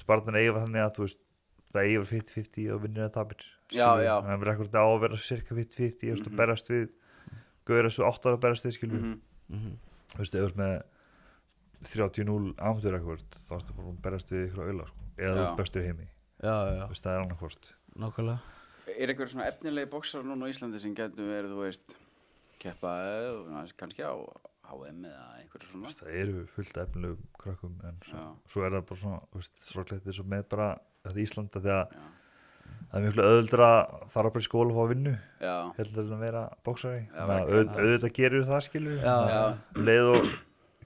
spartan eiga þannig að, þú veist, það eiga 50-50 og vinnir að tapir. Já. Þannig að rekordið á að vera cirka 50-50, þú veist, og berast við, gauðra svo 8 ára berast við, skilur. Þú veist, ef þú ert með 30-0 amatörekord, þá ertu bara að berast við ykkur á auðla, sko. Eða þú ert bestur í heimi. Já. Þú veist, það er annarkvort. Nákvæmlega. Er einhver svona efnilegi boxar núna á Íslandi sem getur verið, þú veist, keppa kannski á HM eða einhverju svona? Það eru fullt af efnilegum krökkum en svo er það bara svona, þú veist, sorglegt eins og með bara þetta Íslanda því að það er miklu auðvöldur að fara bara í skóla og fá að vinnu heldur en að vera boxari. Auðvitað gerir það, skilur. Leið og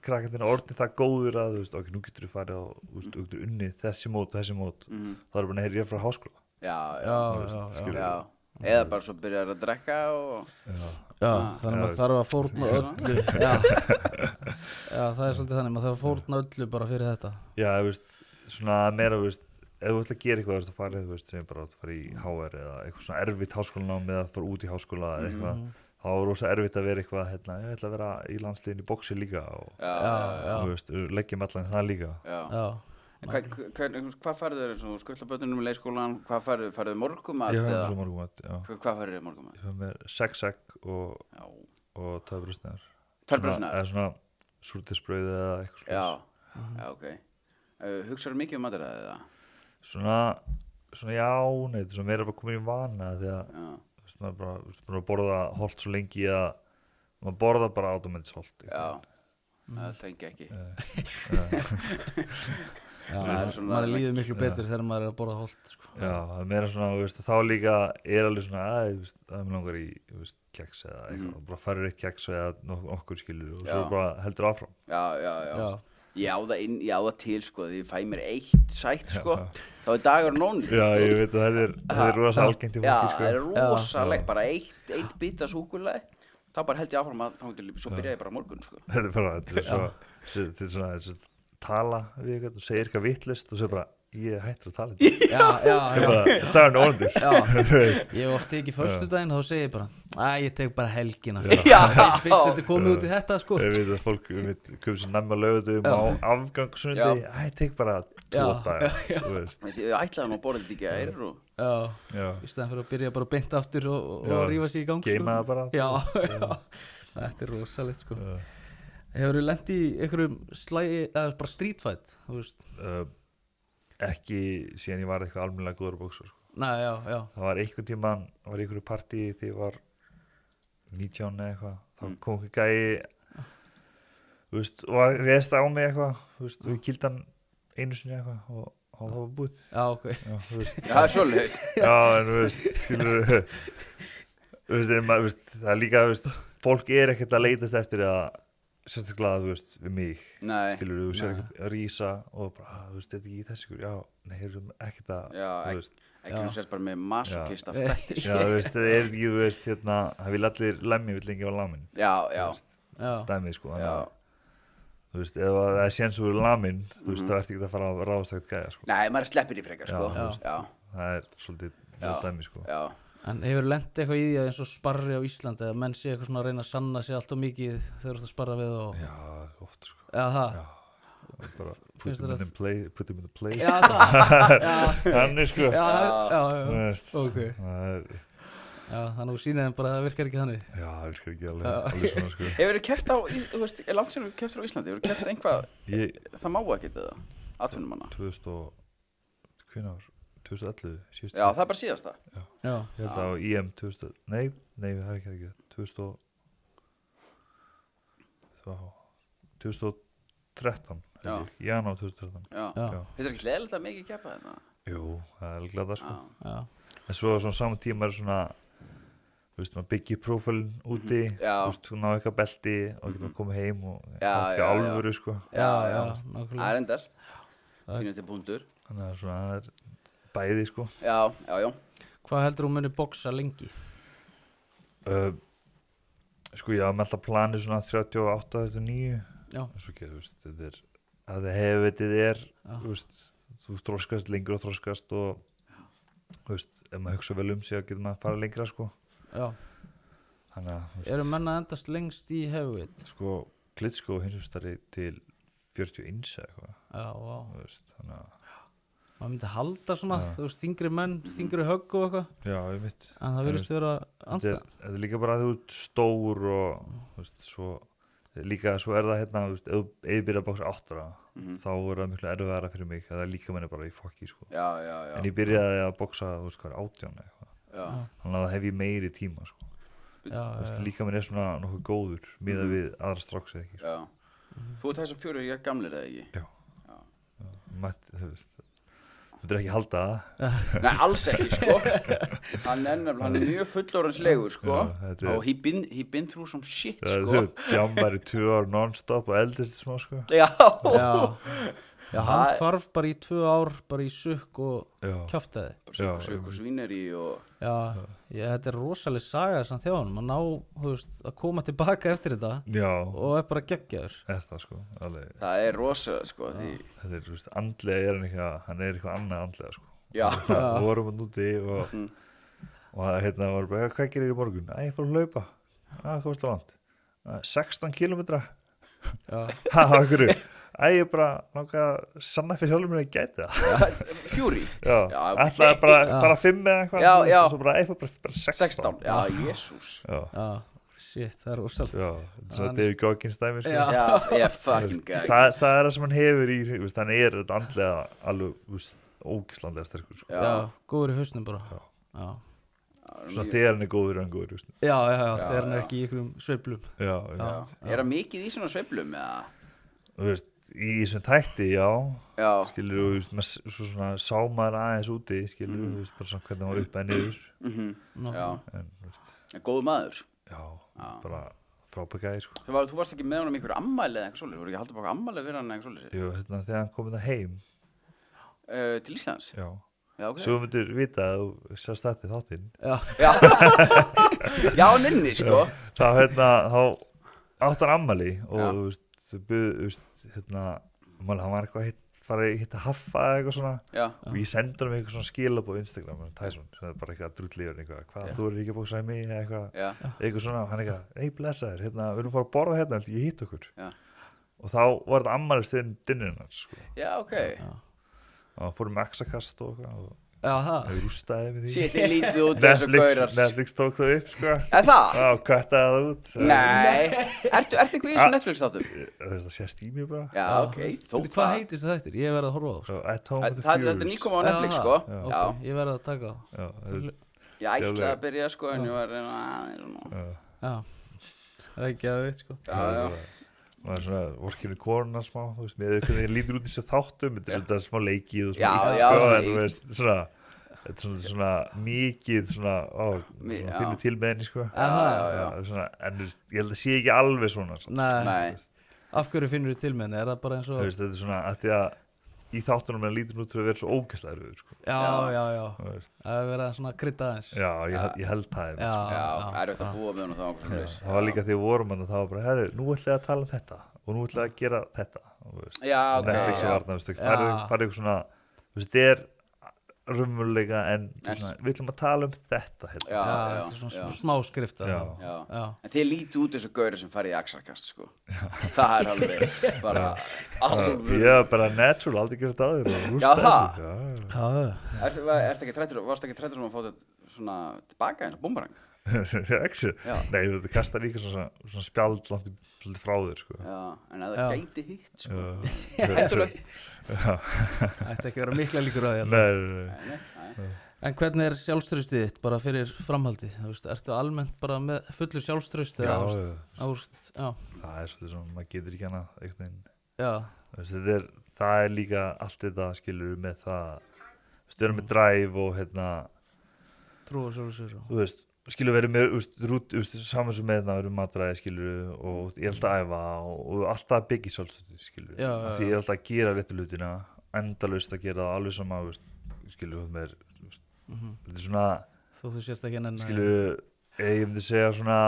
krakkandinn orðin það góður að, þú veist, ok, nú getur þú farið og, þú veist, þú getur unnið þessi mót, þá er bara að heyra frá háskóla. Já. Eða bara svo byrjar að drekka og... Já, þannig að maður þarf að fórna öllu. Já, það er svolítið þannig, maður þarf að fórna öllu bara fyrir þetta. Já, þú veist, svona meira, þú veist, ef þú ætla að gera eitthvað, þú veist, að fara, þú veist, sem bara að fara í HR eða eitthvað svona erfitt háskólanám eða að fara út í háskóla eða eitthvað, þá er rosa erfitt að vera eitthvað, hérna, ég ætla að vera í landsliðinu í boxi líka og, þú veist, leggjum allan það líka. Já. Hvað færðu eins og skullabötunum í leikskólan, hvað færðu morgumat? Ég færðu svo morgumat, já. Hvað færðu morgumat? Ég færðu með 6 egg og 2 brauðsneiðar. 2 brauðsneiðar? Eða svona súrdegsbrauð eða eitthvað svona. Já, ok. Hugsaðu mikið um mataræði eða? Svona já, nei, þetta er svona meira bara komin í vana því að maður bara, búin að borða holt svo lengi að maður borða bara automætis holt. Já, það þengi ekki. Já, maður líður miklu betur þegar maður að borða holt, sko. Já, það meira svona, þá líka alveg svona, það langar í, keks eða eitthvað, bara farir eitt keks eða okkur skilur og svo bara heldur áfram. Já. Ég á það til, sko, því ég fæ mér eitt sætt, sko, þá dagur nónur. Já, ég veit að það er rosa algengt í fólki, sko. Já, það er rosalegt, bara eitt bita súkkulaði, þá bara held ég áfram að svo byrja ég bara morgun, sko. Þetta er svona tala við eitthvað og segir eitthvað vitlaust og svo bara, ég hættur að tala þetta. Já. Dagurinn óndur. Ég hef oft tekið föstudaginn og þá segir ég bara, ég tek bara helgina. Já. Þetta komið út í þetta, sko. Ég veit að fólk komið sem nemmar lögutum á afgangssundi, ég tek bara 2 daga. Ég ætlaði nú að borða þetta ekki að eirur og... Já, í stæðan fyrir að byrja bara beint aftur og rífa sig í gang, sko. Geima það bara. Já. Þetta er rosalegt, sko. Hefur þú lent í einhverjum eða bara street fight, þú veist? Ekki síðan ég var eitthvað almennilega góður boxer, sko. Nei, já. Það var einhvern tímann, var í einhverju partí þegar ég var 19 eða eitthvað. Þá kom einhver gæi, þú veist, og reist á mig eitthvað, þú veist, og ég kýldi hann einu sinni eitthvað og það var búið. Já, ok. Já, þú veist. Já, það er svoleiðis. Já, en þú veist, skilur, það er líka, þú veist, fólk ekkert að leitast eftir að sérstaklega, þú veist, við mig. Nei. Skilur, þú sér ekkert að rísa og bara, þú veist, þetta ekki í þessu, já, nei, ekkert að, þú veist. Ekki hún sérst bara með masokista fettis. Já, þú veist, það ekki, þú veist, hérna, það vil allir lemmi, vill lengi var lamin. Já. Dæmið, sko, þannig að, þú veist, ef það séns úr lamin, þú veist, þá ekki að fara að ráðast ekkert gæja, sko. Nei, maður sleppir í frekar, sko. Já. Það svolítið dæmið, sko. Já. En hefur lent eitthvað í því að eins og sparri á Íslandi eða menn sé eitthvað svona að reyna að sanna sig alltaf mikið þegar þú ert að sparra við og... Já, oft, sko. Já, það? Já. Bara put them in the place. Já, það. Þannig, sko. Já. Ok. Já, þannig að þú sýnir þeim bara að það virkar ekki þannig. Já, það virkar ekki alveg svona, sko. Hefur þið keppt á, þú veist, langt sem þú kepptir á Íslandi, hefur þið keppt einhvað, það má ekki þetta, atvinnumanna? 2011 síðast. Já, það er bara síðasta. Já. Ég held að á EM 2000, nei, það er ekki, 2013, janúar 2013. Já. Þetta ekki leðilegt að mikið keppa þetta? Jú, það er glada, sko. Já. En svo svona saman tíma svona, þú veist, maður byggir prófælinn úti, þú veist, þú náðu eitthvað belti og getur maður komið heim og allt ekki alvöru, sko. Já, nákvæmlega. Það er endar, finnum til búndur. Þannig að svona, það er bæði, sko. Já. Hvað heldur þú muni boxa lengi? Sko, ég hafði með alltaf planið svona 38-39. Já. Svo ekki, þú veist, þetta er, að það hefðið þú veist, þú þroskast lengur og þroskast og, þú veist, ef maður hugsa vel sig, þá getur maður að fara lengra, sko. Já. Þannig að, þú veist. Eru menn að endast lengst í heavyweight? Sko, Klitschko hinsumstari til 41 eða eitthvað. Já, vá. Þú veist, þannig að maður myndi halda svona, þú veist, þyngri menn, þyngri högg og eitthvað. Já, ég mitt. En það virðist vera andstæðan. Þetta er líka bara að þú ert stór og, þú veist, svo líka, svo það hérna, þú veist, ef þú byrjar að boxa 8 ára, þá það miklu erfiðara fyrir mig, það líka menni bara í fokki, sko. Já. En ég byrjaði að boxa, þú veist, hvað 18 eitthvað. Já. Þannig að það hef ég meiri tíma, sko. Já. Þú veist, líka menni svona nokkuð góður, miðað við aðra stráks eða ekki, sko. Já. Þú ert þessum 4 gamlir eða ekki? Já. Þú veist, þú er ekki að halda það. Nei, alls ekki, sko. Hann er mjög fullorðinslegur, sko. Og he been through some shit, sko. Þú djammar í 2 ár non-stop og eldist smá, sko. Já. Já, hann hvarf bara í 2 ár, bara í sukk og kjaftaði. Sukk og svíneri og... Já, þetta er rosaleg saga samt þjóðanum. Að ná, þú veist, að koma tilbaka eftir þetta. Já. Og er bara geggjaður. Það, sko, alveg. Það er rosalega, sko, því... Þetta er, þú veist, andlega hann eitthvað annað andlega, sko. Já. Við vorum hann úti og hérna voru bara, hvað gerir í morgun? Ég fór að hlaupa. Hvað varst það langt? 16 kilometra. Já. Akkur ég bara langaði að sanna fyrir sjálfur mér að gæta það. Fury? Já, ætlaði bara að fara 5 eða eitthvað. Já. Og svo bara, ég fór bara 16. Já, jésús. Já, shit, það er ósalt. Já, þetta er svona David Goggins dæmi, sko. Já, fucking Goggins. Það er það sem hann hefur í, hann þetta andlega alveg, ógislandlega sterkur, sko. Já, góður í hausnum bara. Já. Svona þegar hann góður, hann góður, veist. Já, þegar hann ekki í einhverjum sveiflum. Já. Er það mikið í svona sveiflum, eða? Þú veist, í þessum þætti, já. Skilur, þú veist, svo svona sá maður aðeins úti, skilur, þú veist, bara svona hvernig hann var upp eða niður. Já. En, þú veist. Góður maður. Já, bara frábækaði, sko. Þú varst ekki með honum í einhverju ammæli eða eitthvað svoleiðis, voru ekki að halda bara ammæli við hann eða eitthvað svoleiðis? Jú, þegar hann kom þetta heim. Til Íslands? Já. Ok. Svo myndir vita að þú sérst þetta í þáttinn. Já, nynni, sko. Þá átt hann ammæli og, þú veist, þau buðu, hann var eitthvað farið að hitta Haffa eða eitthvað svona og ég sendi hann eitthvað svona skilabóð á Instagram Tyson, sem er bara eitthvað drullíður hvað, þú eru ekki að bóksa í mig eitthvað svona, og hann eitthvað, ei blessaður við erum að fara að borða hérna, ég hitt okkur og þá var þetta ammælisteginn dinnirinn hans, sko. Já, ok. Og fórum með Axakast og eitthvað og það rústaði við því. Shit, þið lítið út þessu gaurar. Netflix tók það upp, sko. Það? Já, kvættaði það út. Nei, ertu eitthvað í þessu Netflix þáttum? Það sést í mér bara. Já, ok, þó það. Hvað heitir þessu þættir? Ég verði að horfa á Það er nýkoma á Netflix, sko. Já, ég verði að taka á. Ég ætlaði að byrja, sko, en ég var Já, það er ekki að veit, sko. Það er svona vorkinu koruna smá, þú veist, með hvernig ég lítur út í þessu þáttum, þetta er smá leikið og smá en þú veist, þetta er svona mikið svona finnur til með henni, sko. Svona, en þú veist, ég held að sé ekki alveg svona. Nei, af hverju finnur þið til með henni, er það bara eins og... Þú veist, þetta er svona að því að í þáttunum með lítur út til að vera svo ógeðslega rauður, sko. Já, það er verið að svona krydda aðeins. Já, ég held það. Já, það er auðvitað að búa með hún og það var okkur svona. Það var líka því að vorum hann og það var bara, herru, nú ætla ég að tala um þetta og nú ætla ég að gera þetta. Já, ok. Netflix var þarna, það er eitthvað svona, þetta er raunveruleika en við ætlum að tala um þetta. Já, þetta er svona smá skrifta. En þið lítið út þessu gauri sem farið í Axarkast, sko. Það er alveg bara alveg. Ég er bara natural, aldrei gert áður og rústa þessu. Varst ekki trættur um að fá þetta svona tilbaka eins og búmerang? Nei, þú kastar líka svona spjald langt frá þér, sko. Já, en að það gæti hitt, sko. Hættur þau? Ætti ekki vera mikla líkur að því. Nei. En hvernig er sjálfstraustið þitt bara fyrir framhaldið? Ertu almennt bara með fullu sjálfstraust? Já. Það er svolítið svona, maður getur ekki annað einhvern veginn. Já. Það er líka allt þetta, skilur við, með það, við erum með drive og trú og sjálfsögur. Þú veist, skilur verið mér saman sem með það eru matræði, skilur, og ég er alltaf að æfa og alltaf að byggja sjálfstöðu, skilur, því ég er alltaf að gera réttu hlutina, endalaust að gera það alveg sama, skilur, þetta er svona, þú sést ekki enn skilur, ég myndi segja svona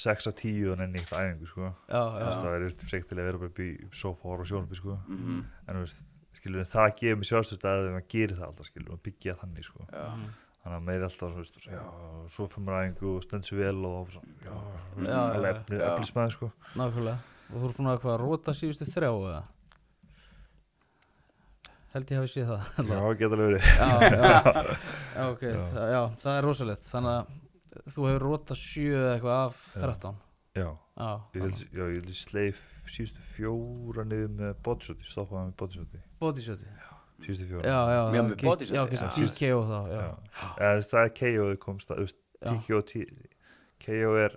6 af 10 og nenni eitt æfingu, sko, það er frektilega að vera bara upp í sofa og sjónvarpi, sko, en skilur, það gefur mér sjálfstöðu að maður gerir það alltaf, skilur, og byggja þannig, sko. Þannig að maður er alltaf svo fyrir maður æfingu og stendur sér vel og alveg eflismæður, sko. Nákvæmlega. Og þú ert búin að róta síðustu 3 eða? Held ég hafi séð það. Já, geta alveg verið. Ok, það er rosalegt. Þannig að þú hefur rótað 7 eða eitthvað af 13. Já, ég held ég sleif síðustu 4 niður með bodyshoti, stoppaði með bodyshoti. Bodyshoti? Síðustu 4. Já, með bodyshoti. Já, kannski TKO þá, já. Það er KO þið komst að, KO er,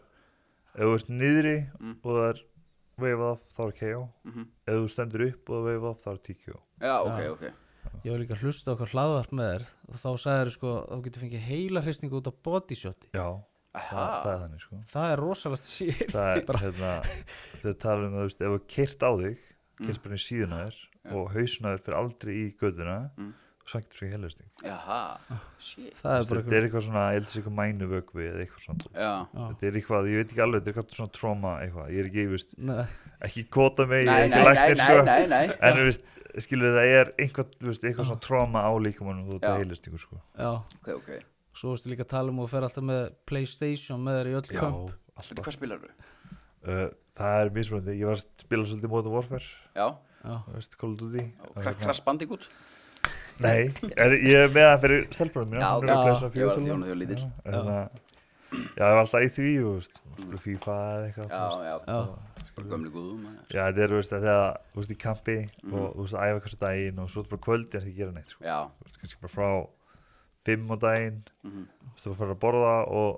ef þú ert niðri og það er veifað af, þá er KO. Ef þú stendur upp og það veifað af, þá er TKO. Já, ok. Ég var líka að hlusta okkur hlaðvarp með þér og þá sagðir sko að þú getur fengið heila hristingu út af bodyshoti. Já, það er þannig, sko. Það er rosalegt shit. Það er, þegar tala um það, ef þú keyrt á þig, keyrt bara í síðuna þér og hausnaður fyrir aldrei í göduna og svo getur þú heila hristing. Jaha, shit. Þetta er eitthvað svona, ég held þessi eitthvað mænuvögvi eða eitthvað svona. Þetta er eitthvað, ég veit ekki alveg, þetta er eitthvað svona trauma eitthvað, ég er ekki, ekki kóta mig, ég er ekki læknir, sko. En skilur það er eitthvað svona trauma á líkamanum og þetta er heilistingu, sko. Já. Ok. Svo varstu líka að tala um og fer alltaf með PlayStation með þér í öll kamp. Já, alltaf. Hvað spilar þú? Það er mismunandi, ég var að spila svolítið Modern Warfare. Já. Call of Duty. Crash Bandicoot? Nei, ég er með það fyrir stelpunum mína. Já, ok. Ég var að þjóna þegar lítill. Já, ég var alltaf í því og spila FIFA eða eitthvað. Já. Spila gömlu góðum. Já, þetta er þegar þú veist í kampi og þú veist að æfa eitthvað svo daginn og svo bara kvöldi að það gera neitt, sko. Já. Kannski bara frá 5 á daginn þú fara að borða og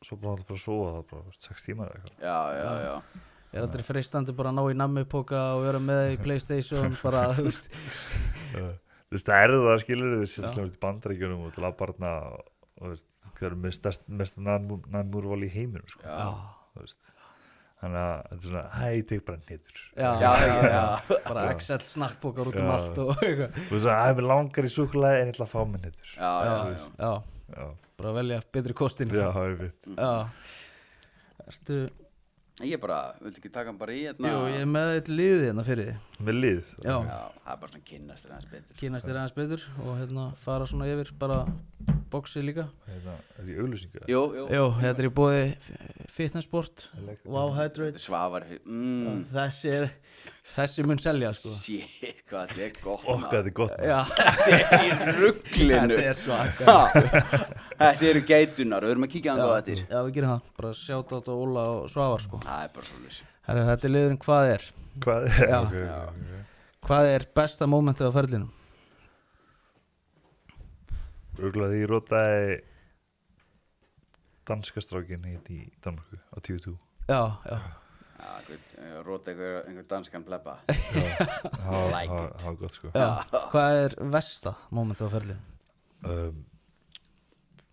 svo bara að fara að sofa það bara 6 tímar eða eitthvað Já. Er aldrei freistandi bara að ná í nammipoka og vera með í PlayStation bara, þú veist. Þú veist, það það skilur við sérstaklega út í Bandaríkjunum og til að barna og veist, það eru mest namúrval í heiminum sko. Þú veist þannig að þetta er svona, ég tek bara hnetur Já. Bara Excel snakkpokar út allt og eitthvað. Þú veist að mér langar í súkkulaði en ég ætla að fá mér hnetur Já. Bara velja betri kostin. Já, ég veit. Ertu... Ég bara, viltu ekki taka hann bara í hérna? Jú, ég er með eitt liðið hérna fyrir þið. Með lið? Já, það er bara svona kynnast þér aðeins betur. Kynnast þér aðeins betur og hérna fara svona yfir bara boxið líka. Er það í auglýsingu? Jú, þetta er í boði Fitnessport, Wow Hydrate. Svavar Þessi mun selja sko. Shit, hvað þetta er gott. Hvað þetta er gott. Já. Þetta er í rugglinu. Þetta er svaka. Þetta eru gætunar, við erum að kíkja á hvað þetta er. Já, við gerum það. Bara sjáta á Óla og Svavar sko. Það er bara svolítið. Þetta er liðurinn hvað er. Hvað er? Já. Okay. Hvað er besta mómentið á ferlinum? Ruglaði ég rotaði danska strákin í Danmarku á TV2. Já. Róta einhver danskan plebba. Það var gott sko. Hvað er versta mómentið á ferlinum?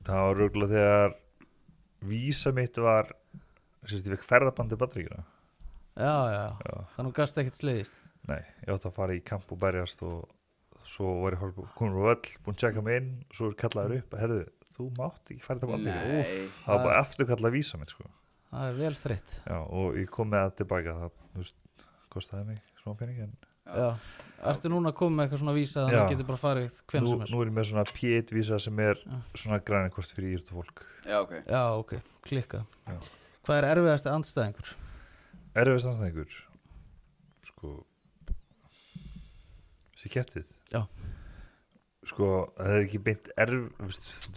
Það var ruglaði þegar vísa mitt var ég fekk ferðabandi Bandaríkjanna. Já. Þannig gast ekkert slegist. Nei, ég átti að fara í kamp og berjast og svo var ég komin á völl, búinn að checka mig inn og svo kallaður upp, herðu, þú mátt ekki fara til Bandaríkjanna. Það var bara afturkallað vísa mitt sko. Það er vel þreytt. Já, og ég kom með það tilbaka, það kostaði mig svona pening en... Já, ertu núna að koma með eitthvað svona vísa þannig að það getur bara farið hvern sem er? Nú er ég með svona P1 vísa sem er svona grænakort fyrir íþróttafólk. Já, ok, klikka. Hvað er erfiðasti andstæðingur? Erfiðasti andstæðingur? Sko, þessi kettið? Já. Sko, það er ekki beint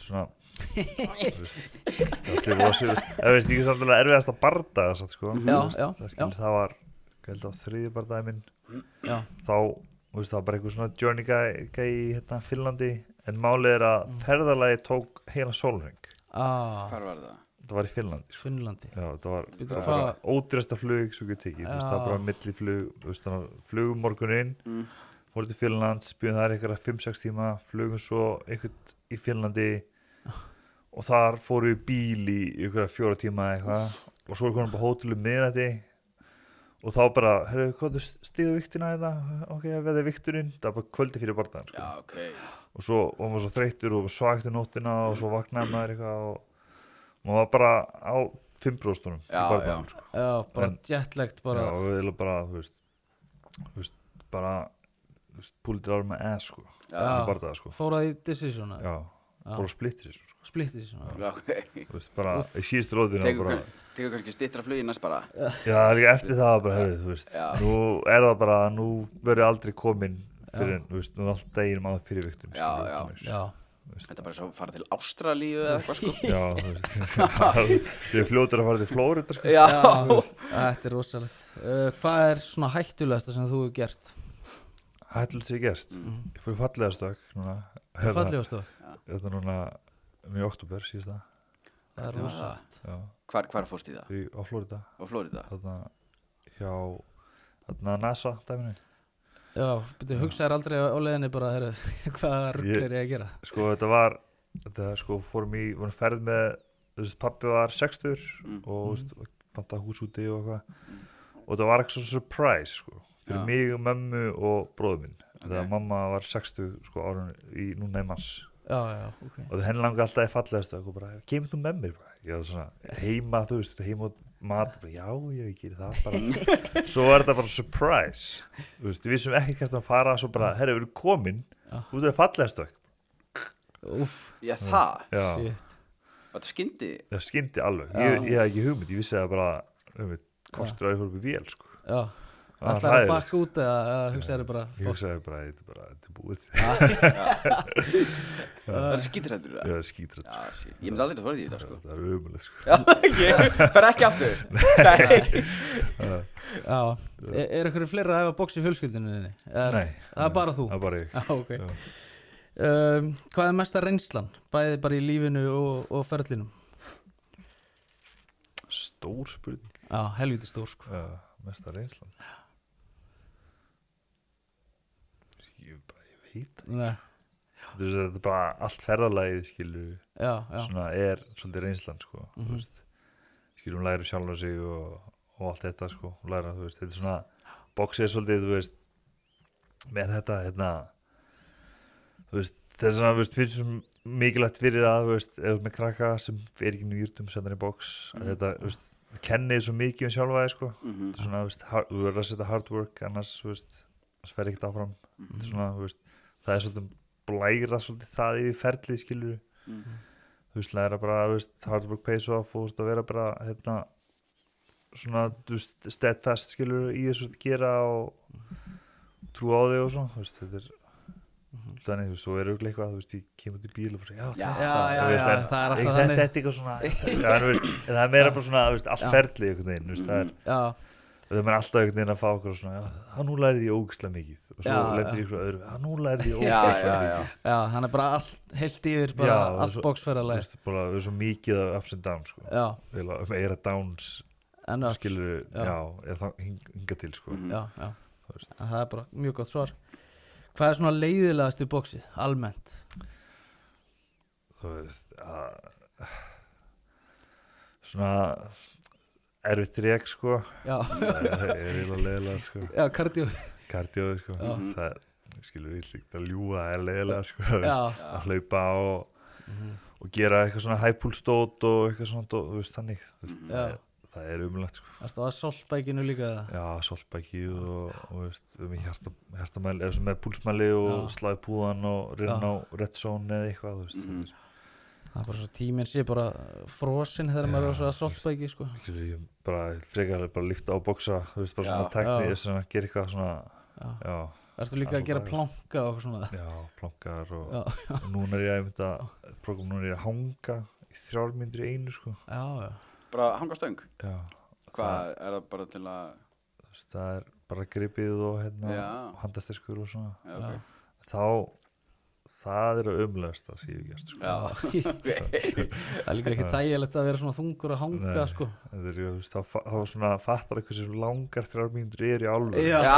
svona það er rosa ég er samtilega erfiðast að bardaga sko. Það var þriðji bardagi minn þá það var bara einhver svona journey guy í Finnlandi en málið er að ferðalagi tók heila sólarhring. Hvar var það? Það var í Finnlandi. Finnlandi. Já, það var ódýrasta flug svo ekki tekið, það var bara milliflug flugum morguninn fórum til Finnlands, byggðum þar einhverja 5-6 tíma, flugum svo einhvern í Finnlandi og þar fórum við bíl í einhverja 4 tíma eitthvað og svo komum við á hótelu miðnætti og þá bara, hvað stiðu viktina þetta? Ok, veði vikturinn, það var bara kvöldi fyrir bardagann sko. Já, ok. Og svo var maður svo þreyttur og svagt í nóttina og svo vaknaði maður eitthvað og maður var bara á 5% í bardagann sko. Já, bara jetlegt bara. Já, og við erum bara, þú veist, bara púlitir ára með ass sko. Bardaga sko. Fóraði í Decision? Já, fór að Split Decision sko. Split Decision, ok. Þú veist, bara í síðustu rótinu Tekur kannski styttra flug í næst bara. Já, líka eftir það bara, þú veist, nú er það bara, nú verður aldrei komin fyrir, þú veist, nú er alltaf deginum aðeins fyrir viktum. Já. Þetta er bara svo að fara til Ástralíu eða eitthvað sko. Já, þú veist, þið er fljótur að fara til Flórida sko. Já. Þetta er rosalegt. Hvað er svona hættulegasta sem þú hefur gert? Hættulegast sem ég gert? Ég fór í fallegastök núna. Fallegastök? Þetta er núna í október síðasta. Það er rosalegt. Hvar fórst í það? Á Flórida. Á Flórida? Þarna hjá NASA dæminu. Já, hugsaðir aldrei á leiðinni bara, hvað rugl er ég að gera? Sko, þetta fórum vorum ferð með, þú veist, pabbi var 60 og pantaði hús úti og eitthvað og það var eitthvað svona surprise, sko, fyrir mig og mömmu og bróður minn. Þegar mamma var 60, sko, árun núna í mars. Já, ok. Og það henni langaði alltaf í fallegast og bara, kemur þú með mér? Ég var svona, heima, þú veist, heima og mat, bara, já, ég gerir það bara. Svo var þetta bara surprise. Þú veist, við vissum ekki hvert að fara, svo bara, herri, við erum komin, þú veist, það er fallegast og Úff. Já, það? Já. Shit. Þetta skyndi? Það skyndi alveg. Ég hef ekki hugmynd, ég vissi það bara, kostur að ég fór upp í vél, sko. Já. Ætlaði að bakka út eða hugsaði bara? Ég hugsaði bara, þetta er búið. Það er skítrættur? Já, það er skítrættur. Ég myndi aldrei að fóra því þetta sko. Það er ömulegt sko. Já, fer ekki aftur. Já, er einhverju fleira að hefa box í fjölskyldunni þinni? Nei. Það er bara þú? Það er bara ég. Já, ok. Hvað mesta reynslan? Bæði bara í lífinu og ferlinum? Stór spurning. Já, helviti stór sko. Mesta reynslan. Ég veit það. Nei. Þetta er bara allt ferðalagið, skilur, Já. svona svolítið reynslan, sko. Þú veist, skilur, læra sjálf á sig og allt þetta, sko. Læra, þú veist, þetta er svona, boxið svolítið, þú veist, með þetta, þú veist, það er svona, þú veist, finnst sem mikilvægt fyrir að, þú veist, eða með krakka sem er ekki nú júrtum, sendan í box, að þetta, þú veist, kennið svo mikið sjálfa þig, sko. Þetta er svona, þú veist, þú verður að setja hard work, annars, þú veist, það fer ekkert áfram. Þetta er svona, þú veist, það er svolítið blæra svolítið það yfir ferlið, skilur. Þú veist, læra bara, þú veist, hard work pays off og, þú veist, að vera bara, svona, þú veist, steadfast, skilur, í þessu að gera og trú á þig og svo, þú veist, þetta er þannig, þú veist, svo er auðvitað eitthvað, þú veist, ég kemur út í bíl og bara, Já, það er alltaf þannig. Þetta er eitthvað svona, þú veist, það er meira bara svona, þú veist, allt ferlið einhvern veginn, þú veist, það er alltaf einhvern veginn að fá okkur svona, nú lærið ég ógeðslega mikið og svo lendir ég ykkur öðru, nú lærið ég ógeðslega mikið. Já, hann er bara allt heilt yfir, bara allt boxferðarlega. Þú veist, bara, við erum svo mikið af ups and downs, sko. Já. Meira downs, skilur, eða hinga til, sko. Já. Það er bara mjög gott svar. Hvað er svona leiðilegast í boxið, almennt? Þú veist, svona erfitt rek, sko. Já. Það er eiginlega leiðilega, sko. Já, Kardióið, sko. Það er, skilur, íslíkt að ljúga, það er leiðilega, sko. Að hlaupa og gera eitthvað svona high pull stót og eitthvað svona, þú veist, þannig. Það er umlegt, sko. Það stóð að soltbækinu líka? Já, soltbækið og veist, með hjartamæli, eða með púlsmæli og slaði púðan og reyna á red zone eða eitthvað, þú veist. Það er bara svo tíminn sé bara frosinn þegar maður er svo að soltbæki, sko. Ég bara frekar bara lifta á boxa, þú veist, bara svona tekni, þess að gera eitthvað svona, Ertu líka að gera planka og svona? Já, plankar og núna er ég að hanga í 3 mínútur í einu, sko. Já. Bara hanga stöng? Já. Hvað er það bara til að... Það er bara gripið og handastyrkur og svona. Já, ok. Það er að umlegast að síðu gert, sko. Já. Það er líka ekki þægilegt að vera svona þungur að hanga, sko. Það er, þú veist, þá svona fattar eitthvað sem langar 3 mínútur í alveg. Já.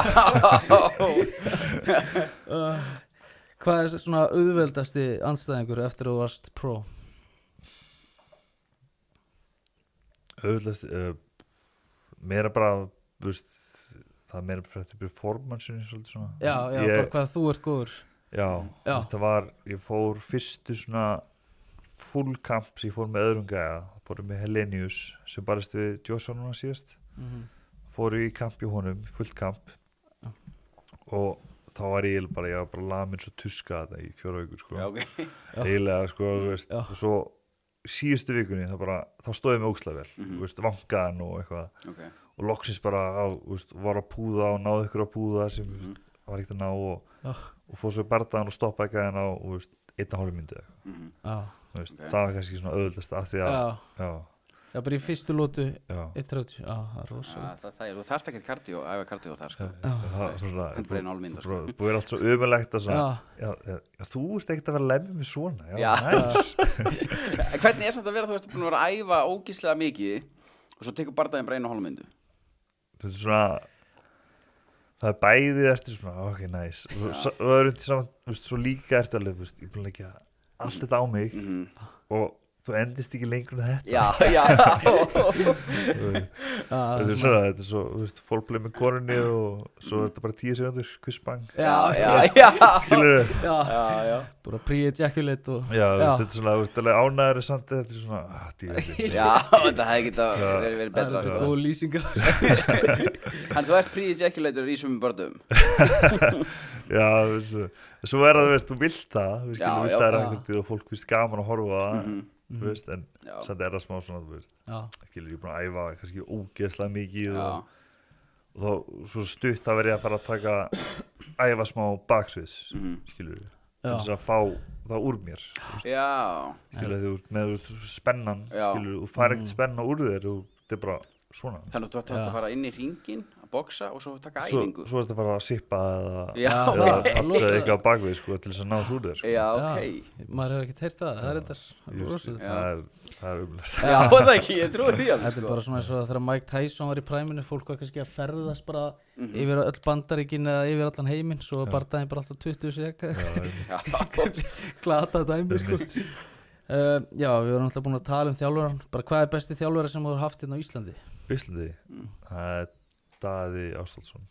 Hvað er svona auðveldasti andstæðingur eftir að þú varst pro? Auðvitað, meira bara, þú veist, það er meira bara eftir performance-unni, svolítið svona. Já, bara hvað þú ert góður. Já, það var, ég fór fyrstu svona full camp sem ég fór með öðrum gæja, fór með Helenius sem barist við Joshua núna síðast. Fór í kamp í honum, fullt kamp og þá var ég var bara lamin svo tuska þetta í 4 vikur, sko. Já, ok. Eiginlega, sko, þú veist, og svo síðustu vikunni þá stóð ég mig ógeðslega vel, þú veist, vangaðan og eitthvað og loksins bara var að púða og náði ykkur að púða sem var ekkert að ná og fór svo í bardaðan og stoppaði gæðan á 1,5 mínútu það var kannski svona auðvöldast af því að Já, bara í fyrstu lótu 1.30. Já, það er rosalega. Þú þarft ekkert kardíó, æfa kardíó þar, sko. Það er svona, bara 1,5 mínútur, sko. Búið er allt svo ömulegt að svona, þú ert ekkert að vera að lemja mig svona, næs. Hvernig er samt að vera, þú veist, búin að vera að æfa ógeðslega mikið og svo tekur bardaðinn bara 1,5 mínútu? Þetta er svona, það er bæðið eftir svona, ok, næs. Og það er undir saman, þú veist, svo líka ertu alveg, þú veist, ég er búin að leggja allt þetta á mig og þú endist ekki lengur en þetta. Já. Þetta er svona, þetta er svo, þú veist, fólkleið með konunni og svo er þetta bara 10 sekundur, kvissbang. Já. Skilur þau? Já. Bara pre-ejaculate og... Já, þetta er svona, þú veist, alveg ánæður er samt, þetta er svona, dýrlega. Já, þetta hefði getað verið betra. Það er góð lýsingar. En þú ert pre-ejaculator í sumum börnum. Já, svo er það, þú veist, þú vilt það, þú veist, það er einhvern tíð og fólk finnst gaman að horfa á það. Þú veist, en samt er það smá svona, þú veist, skilur ég búin að æfa kannski ógeðslega mikið og þá svo stutt að verið að fara að æfa smá baksviðs, skilur ég, til þess að fá það úr mér, skilur þú með spennan, skilur þú fær ekkert spenna úr þér, þetta er bara svona. Þannig að þú ætti að fara inn í hringinn, að boxa og svo taka svo æfingu. er þetta bara að sippa Já, eða patsa eitthvað á bakvið sko, til þess að ná þessu úr þér sko. Já, ok. Maður hefur ekkert heyrt það er þetta það er umlæst Já, það ekki, ég trúi því alveg, Þetta er bara svona eins og þegar Mike Tyson var í præminu, fólk var kannski að ferðast bara yfir öll Bandaríkin eða yfir allan heiminn, svo var bardaginn bara alltaf 20 sek glata dæmi sko. Já, við vorum alltaf búin að tala um þjálfaran, bara hvað er besti þjálfari sem þú hefur haft hérna á Íslandi? Íslandi, það er Daði Ástvaldsson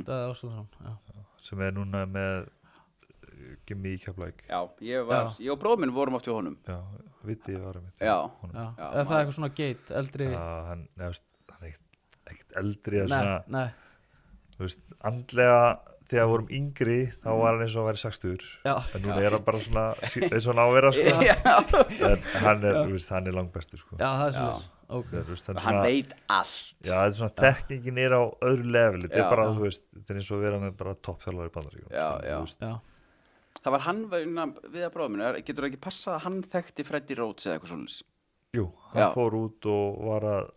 Daði Ástvaldsson, já. sem er núna með Gimmi í Keflavík. Já, ég og bróður minn vorum oft hjá honum. Já, Viti var að mitt. Já. Eða það er eitthvað svona gate, eldri? Já, hann er ekkert eldri eða svona, Nei. þú veist, andlega þegar við vorum yngri, þá var hann eins og að vera 60. Já. En núna er hann bara svona, eins og hann á að vera, sko. Já. En hann er, þú veist, hann er langbestur, sko. Já, það er svona, ok. Þú veist, Hann veit allt. Já, þetta er svona, þekkingin er á öðru leveli. Þetta Já. er bara, þú veist, þetta er eins og að vera með bara toppþjálfari í Bandaríkjunum. Já, sko, já. þú veist. Já. Það var hann við að bróður minn, getur það ekki passað að hann þekkti Freddy Rhodes eða eitthvað svoleiðis? Jú, hann Já. fór út og var að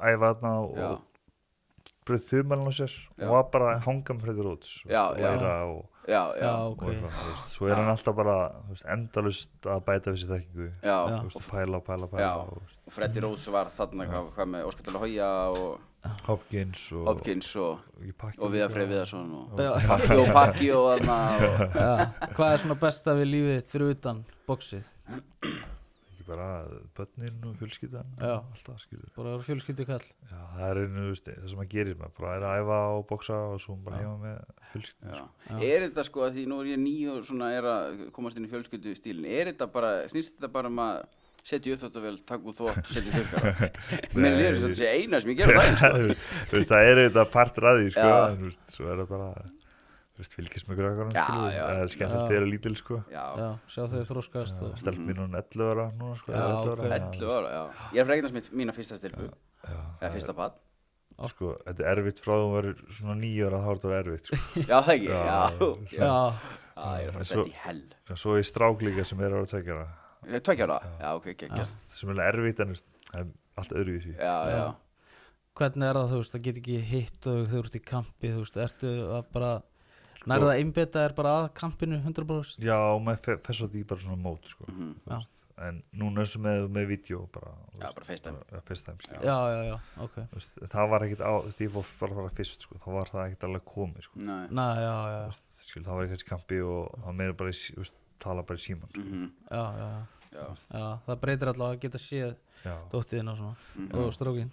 æfa þarna Já. og bröð þumalinn á sér Já. og var bara að hanga með Freddy Rhodes Já, og já. læra og Já, Já, já, ok. eitthvað, þú veist. Svo er hann alltaf bara, þú veist, endalaust að bæta við sér þekkingu, já. þú veist, pæla Já. og, þú veist, Og Freddy Rhodes var þarna hvað með Óskar Dala Hoya og Hopkins og Hopkins og Viðar Freyr Viðarsson og Já. Paki og þarna og Já. Hvað er svona besta við lífið þitt fyrir utan boxið? ekki bara börnin og fjölskyldan Já. alltaf, skilur. Bara fjölskyldu kall? Já, það er einu, þú veist, það sem maður gerir, maður bara er að æfa og boxa og svo bara heima með fjölskyldun, Já. sko. Er þetta sko að því nú er ég 9 og svona er að komast inn í fjölskyldu stílinn, þetta bara, snýst þetta bara að setja upp þetta vel, takk úr þvott, setja þurrkara? Mér líður þetta sé eina sem ég gerum það einn sko. Þú veist, það er þetta partur að því, sko, Já. en þú veist, svo er það bara, þú veist, fylgist með krökkunum, Já, skilur, já. það er skemmtilegt þegar lítil, sko. Já, Já, sjá þau þróskast og... Stelp mín hún 11 ára núna, sko, Já, 11 ok. ára. 11 ára, já. Ég er fregnast með mína fyrsta stelpu, Já, eða fyrsta barn. sko, þetta er erfitt frá því hún verður svona 9 ára, þá er þetta erfitt, sko. Já, það ekki, Já, já. Já, Já, ég er að fara að Svo- setja í hell. En svo er strák líka sem er ára 2 ára, 2 ára? Já, ok, ok. sem er erfitt, en þú veist, það er allt öðruvísi. Já, já. hvernig er það, þú veist, það get ekki hitt og þú ert í kampi, þú veist, ertu að bara nærða að einbeta er bara að kampinu 100%? Já, maður fer svo því bara svona mót, sko. Já, En núna eins og með vídeo bara, þú Já, veist, bara FaceTime. FaceTime, skilur. já, ok. Þú veist, það var ekkert á, því ég fór að fara fyrst, sko, þá var það ekkert alveg komið, sko. Nei. Næ, já, Skil, það var ekkert í kampi og það meira bara í, þú veist, tala bara í síman, sko. já, Já. já, það breytir allavega að geta séð Já, dóttiðin og svona, og strókin.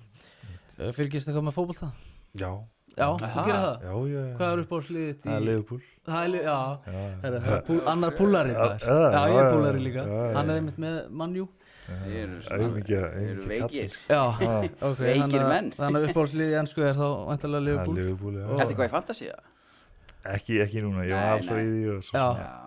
Fylgist eitthvað með fótbolta? já, Já, þú gerir það? já. Hvað er uppáhaldsliðið þitt Það er Liverpool. Það er, já, Já, herra, það er annar púlari það er. Já, Já, ég er já, púlari líka. já, já. Hann er einmitt með mannjú. Þeir eru Það er mikið eru veikir. Já, ok. Veikir menn. Þannig að uppáhaldsliðið í ensku er þá væntanlega Það er Liverpool. Liverpool, já. Þetta er hvað í fantasía? Ekki núna, ég var Nei, alltaf nei. í því og svo Já. svona,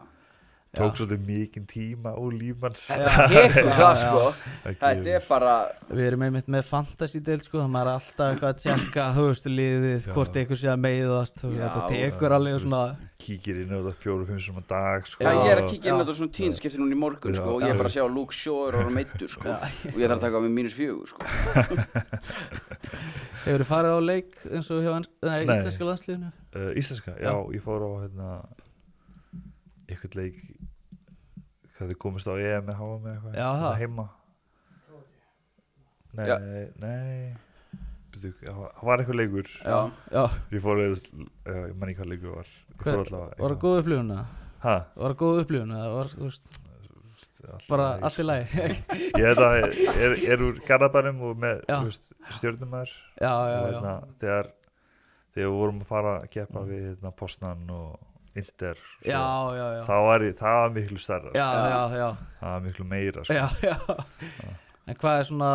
tók svolítið mikinn tíma úr lífmanns. Þetta tekur það já. sko. Þetta er bara, Við erum einmitt með fantasy-deild sko, það maður er alltaf eitthvað að tjekka, þú veist, liðið, Já. hvort einhver sé að meiðast, þú veist, Já, þetta tekur alveg þú svona, Kíkir inn á þetta 4-5 sem að dag, sko. já, ég er að kíkja inn á Já. þetta svona tíðinskipti núna í morgun sko, og ég Já. er bara að sjá Luke Shaw er orðinn meiddur sko, og ég þarf að taka á mig -4 sko. hefur þið farið á leik eins og hjá Nei. íslenska landsliðinu? Íslenska, já, ég fór á, eitthvað leik, hvað þið komist á EM með HM með eitthvað. Já, það. Heima. Nei, Já. nei. Byrju, já, það var eitthvað leikur. Já. Já, Ég fór ég man ekki hvað leikur var. Ég fór allavega. var það góð upplifun eða? Hæ? Var það góð upplifun eða var, þú veist, bara allt í lagi? Ég þetta er úr Garðabænum og með Já. stjörnumæður. Já, Og þegar við vorum að fara að keppa við Poznan og Inter, svo, Já. það var miklu stærra, sko. Já. Það var miklu meira, sko. Já. En hvað er svona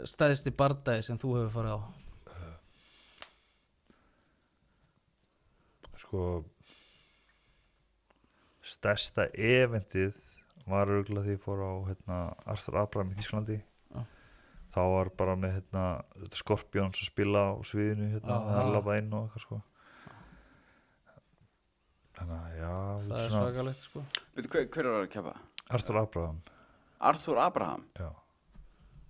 stæðsti bardagi sem þú hefur farið á? Sko, stærsta eventið var örugglega því ég fór á Arthur Abraham í Þýskalandi. Þá var bara með Scorpions að spila á sviðinu, það er labba inn og eitthvað, sko. Þannig að, já, Það er svakalegt sko. Veitu, hver var að keppa? Arthur Abraham, Arthur Abraham? já.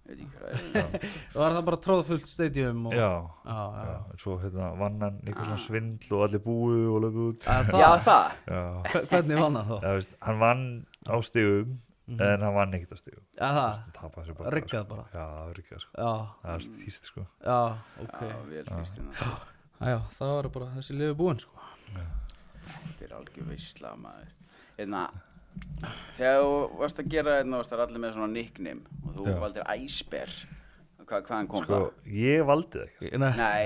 veit ekki hvað Var það bara tróðfullt stadium og... Já, já. en svo vann hann eitthvað svona svindl og allir búið og lögðu út. Já, það? Já. Hvernig vann hann þá? Já, veist, hann vann á stigum, en hann vann ekkert á stigum. Já, það? Tapaði sér bara. Riggað bara? Já, riggað, sko. Já. Það er þýst, sko. Já, ok. Já, vel fyrst hérna. Já, það var bara þessi liður búinn, sko. Þetta algjör veisla, maður. Hérna, þegar þú varst að gera hérna, varst það allir með svona nickname og þú valdir Icebear. Hvaðan kom það? Ég valdi það ekki. Nei.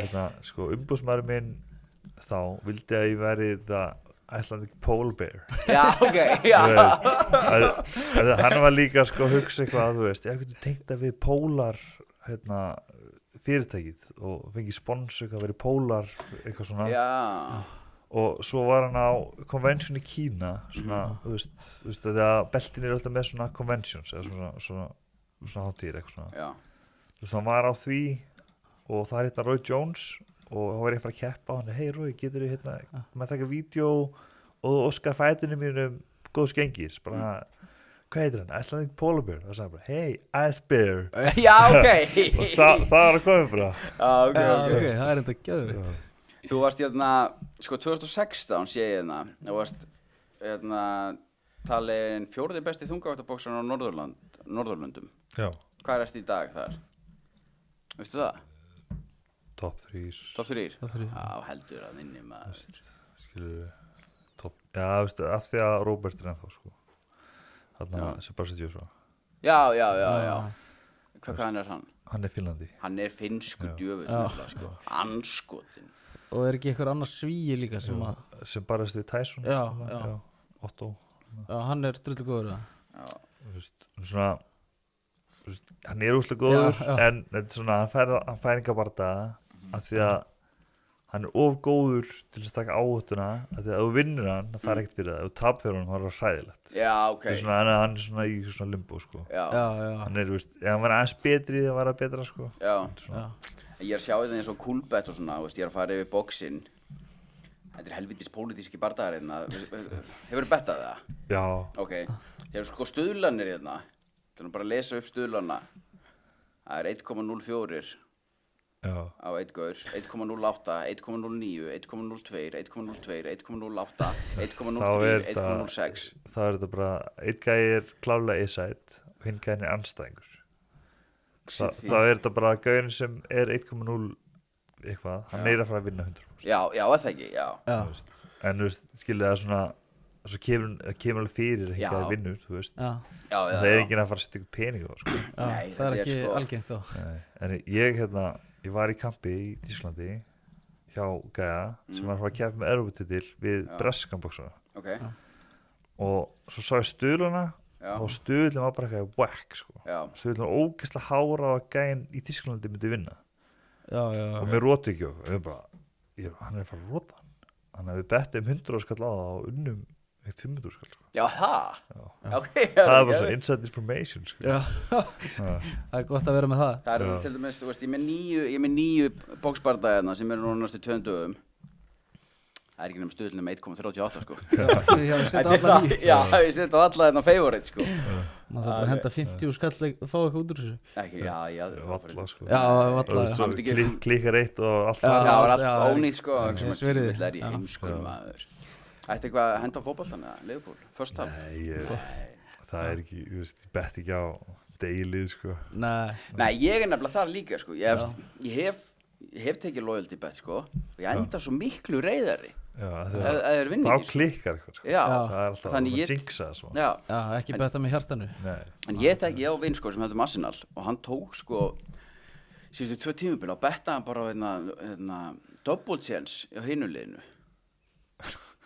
Umbúsmaður minn þá vildi að ég væri það Icelandic Polar Bear. Já, ok, já. Hann var líka að hugsa eitthvað, þú veist, ég getur tengt að við Polar fyrirtækið og fengið spons eitthvað að vera Polar eitthvað svona. Já. Og svo var hann á convention í Kína, svona, þú veist, þegar beltin eru alltaf með svona conventions eða svona hátíðir eitthvað svona. Já. Þú veist, hann var á því og það er Roy Jones og hann var eitthvað að keppa og hann hey Roy, getur þið með að taka vídeo og óska fætinu mínum góðs gengis, bara hvað heitir hann? Icelandic Polar Bear. Og það sagði bara hey, Ice Bear. Já, ok. Og það var að koma bara. Já, ok, það er enda geðvitt. Þú varst hérna, 2016 sé ég hérna, þú varst hérna talin 4. besti þungavaktabóksarinn á Norðurlöndum. Já. Hvað ertu í dag þar? Veistu það? Top 3. Top 3? Já, heldur að inni maður. Skilur top. Já, veistu, af því að Robert er ennþá, sko. Þarna Sebastian Joshua. Já. Hvaðan er hann? Hann er Finnlandi. Hann er finnsku djöfull nefnilega, sko. Anskotin. Og er ekki einhver annar svíi líka sem að... Sem barast við Tyson. Já. Otto. Já, hann er drullu góður, Já. Þú veist, svona... Hann er úrslega góður, en þetta er svona, hann fær enga bardaga af því að hann er of góður til að taka áhættuna af því að ef þú vinnur hann, það fær ekkert fyrir það. Ef þú tapir fyrir hann, það er hræðilegt. Já, ok. Það er svona, hann er svona í svona limbo, sko. Já. Hann er, þú veist, ef hann var aðeins betri, það var að betra, sko. Já. Ég er að sjá þetta eins og Coolbet og svona, veist, ég er að fara yfir boxinn. Þetta er helvitis pólitíski bardagar hérna. Hefurðu bettað það? Já. Ok. Ég hef sko stuðlanir hérna. Það er bara að lesa upp stuðlana. Það er 1,04 á einn gaur, 1,08, 1,09, 1,02, 1,02, 1,08, 1,03, 1,06. Þá er þetta bara, einn gæi er klárlega A-side og hinn gæin er anstæðingur. Þá er þetta bara gæin sem er 1,0 eitthvað, hann er að fara að vinna 100%. Já, það ekki, já. En þú veist, skilja það svona, svo kemur alveg fyrir að hinn gæi vinnur, þú veist. Það er enginn að fara að setja ykkur pening á, sko. Nei, það er ekki algengt þá. En ég var í kampi í Þýskalandi hjá gæja sem var að fara að keppa með Evróputitil við breskan boxara. Ok. Og svo sá ég stuðluna og stuðlun var bara eitthvað whack, sko. Stuðlun var ógeðslega hára á að gæjan í Þýskalandi myndi vinna. Og mér róti ekki og ég bara, hann er að fara að róta hann. Þannig að við bettum 100 skall á það og unnum 500 skall, sko. Já, það? Ok. Það er bara svo inside information, sko. Já, það er gott að vera með það. Það er til dæmis, þú veist, ég er með 9 boxbardaðina sem eru núna næstu 2 dögum. Það er ekki nefnum stuðlunum 1,38, sko. Já, ég setja alla 9. Já, ég setja alla hérna favorite, sko. Maður þarf bara að henda 50 skall að fá eitthvað út úr þessu. Ekki, já. Valla, sko. Já, valla. Svo klikkar eitt og allt það. Já, það er allt ónýtt, sko. Sverið. Það er í heimskunum, maður. Ætti eitthvað að henda á fótboltan eða Liverpool, first half? Nei, það er ekki, þú veist, ég bett ekki á deilið, sko. Nei, ég er nefnilega þar líka, sko. Ég hef tekið loyalty bet, sko, og ég enda svo miklu reiðari. Þá klikkar eitthvað, sko. Já, það er alltaf að jinxa það svona. Já, ekki betta með hjartanu. En ég þekki á vinn, sko, sem hefði Arsenal og hann tók, sko, síðustu 2 tímabil og betta hann bara á double chance á hinu liðinu.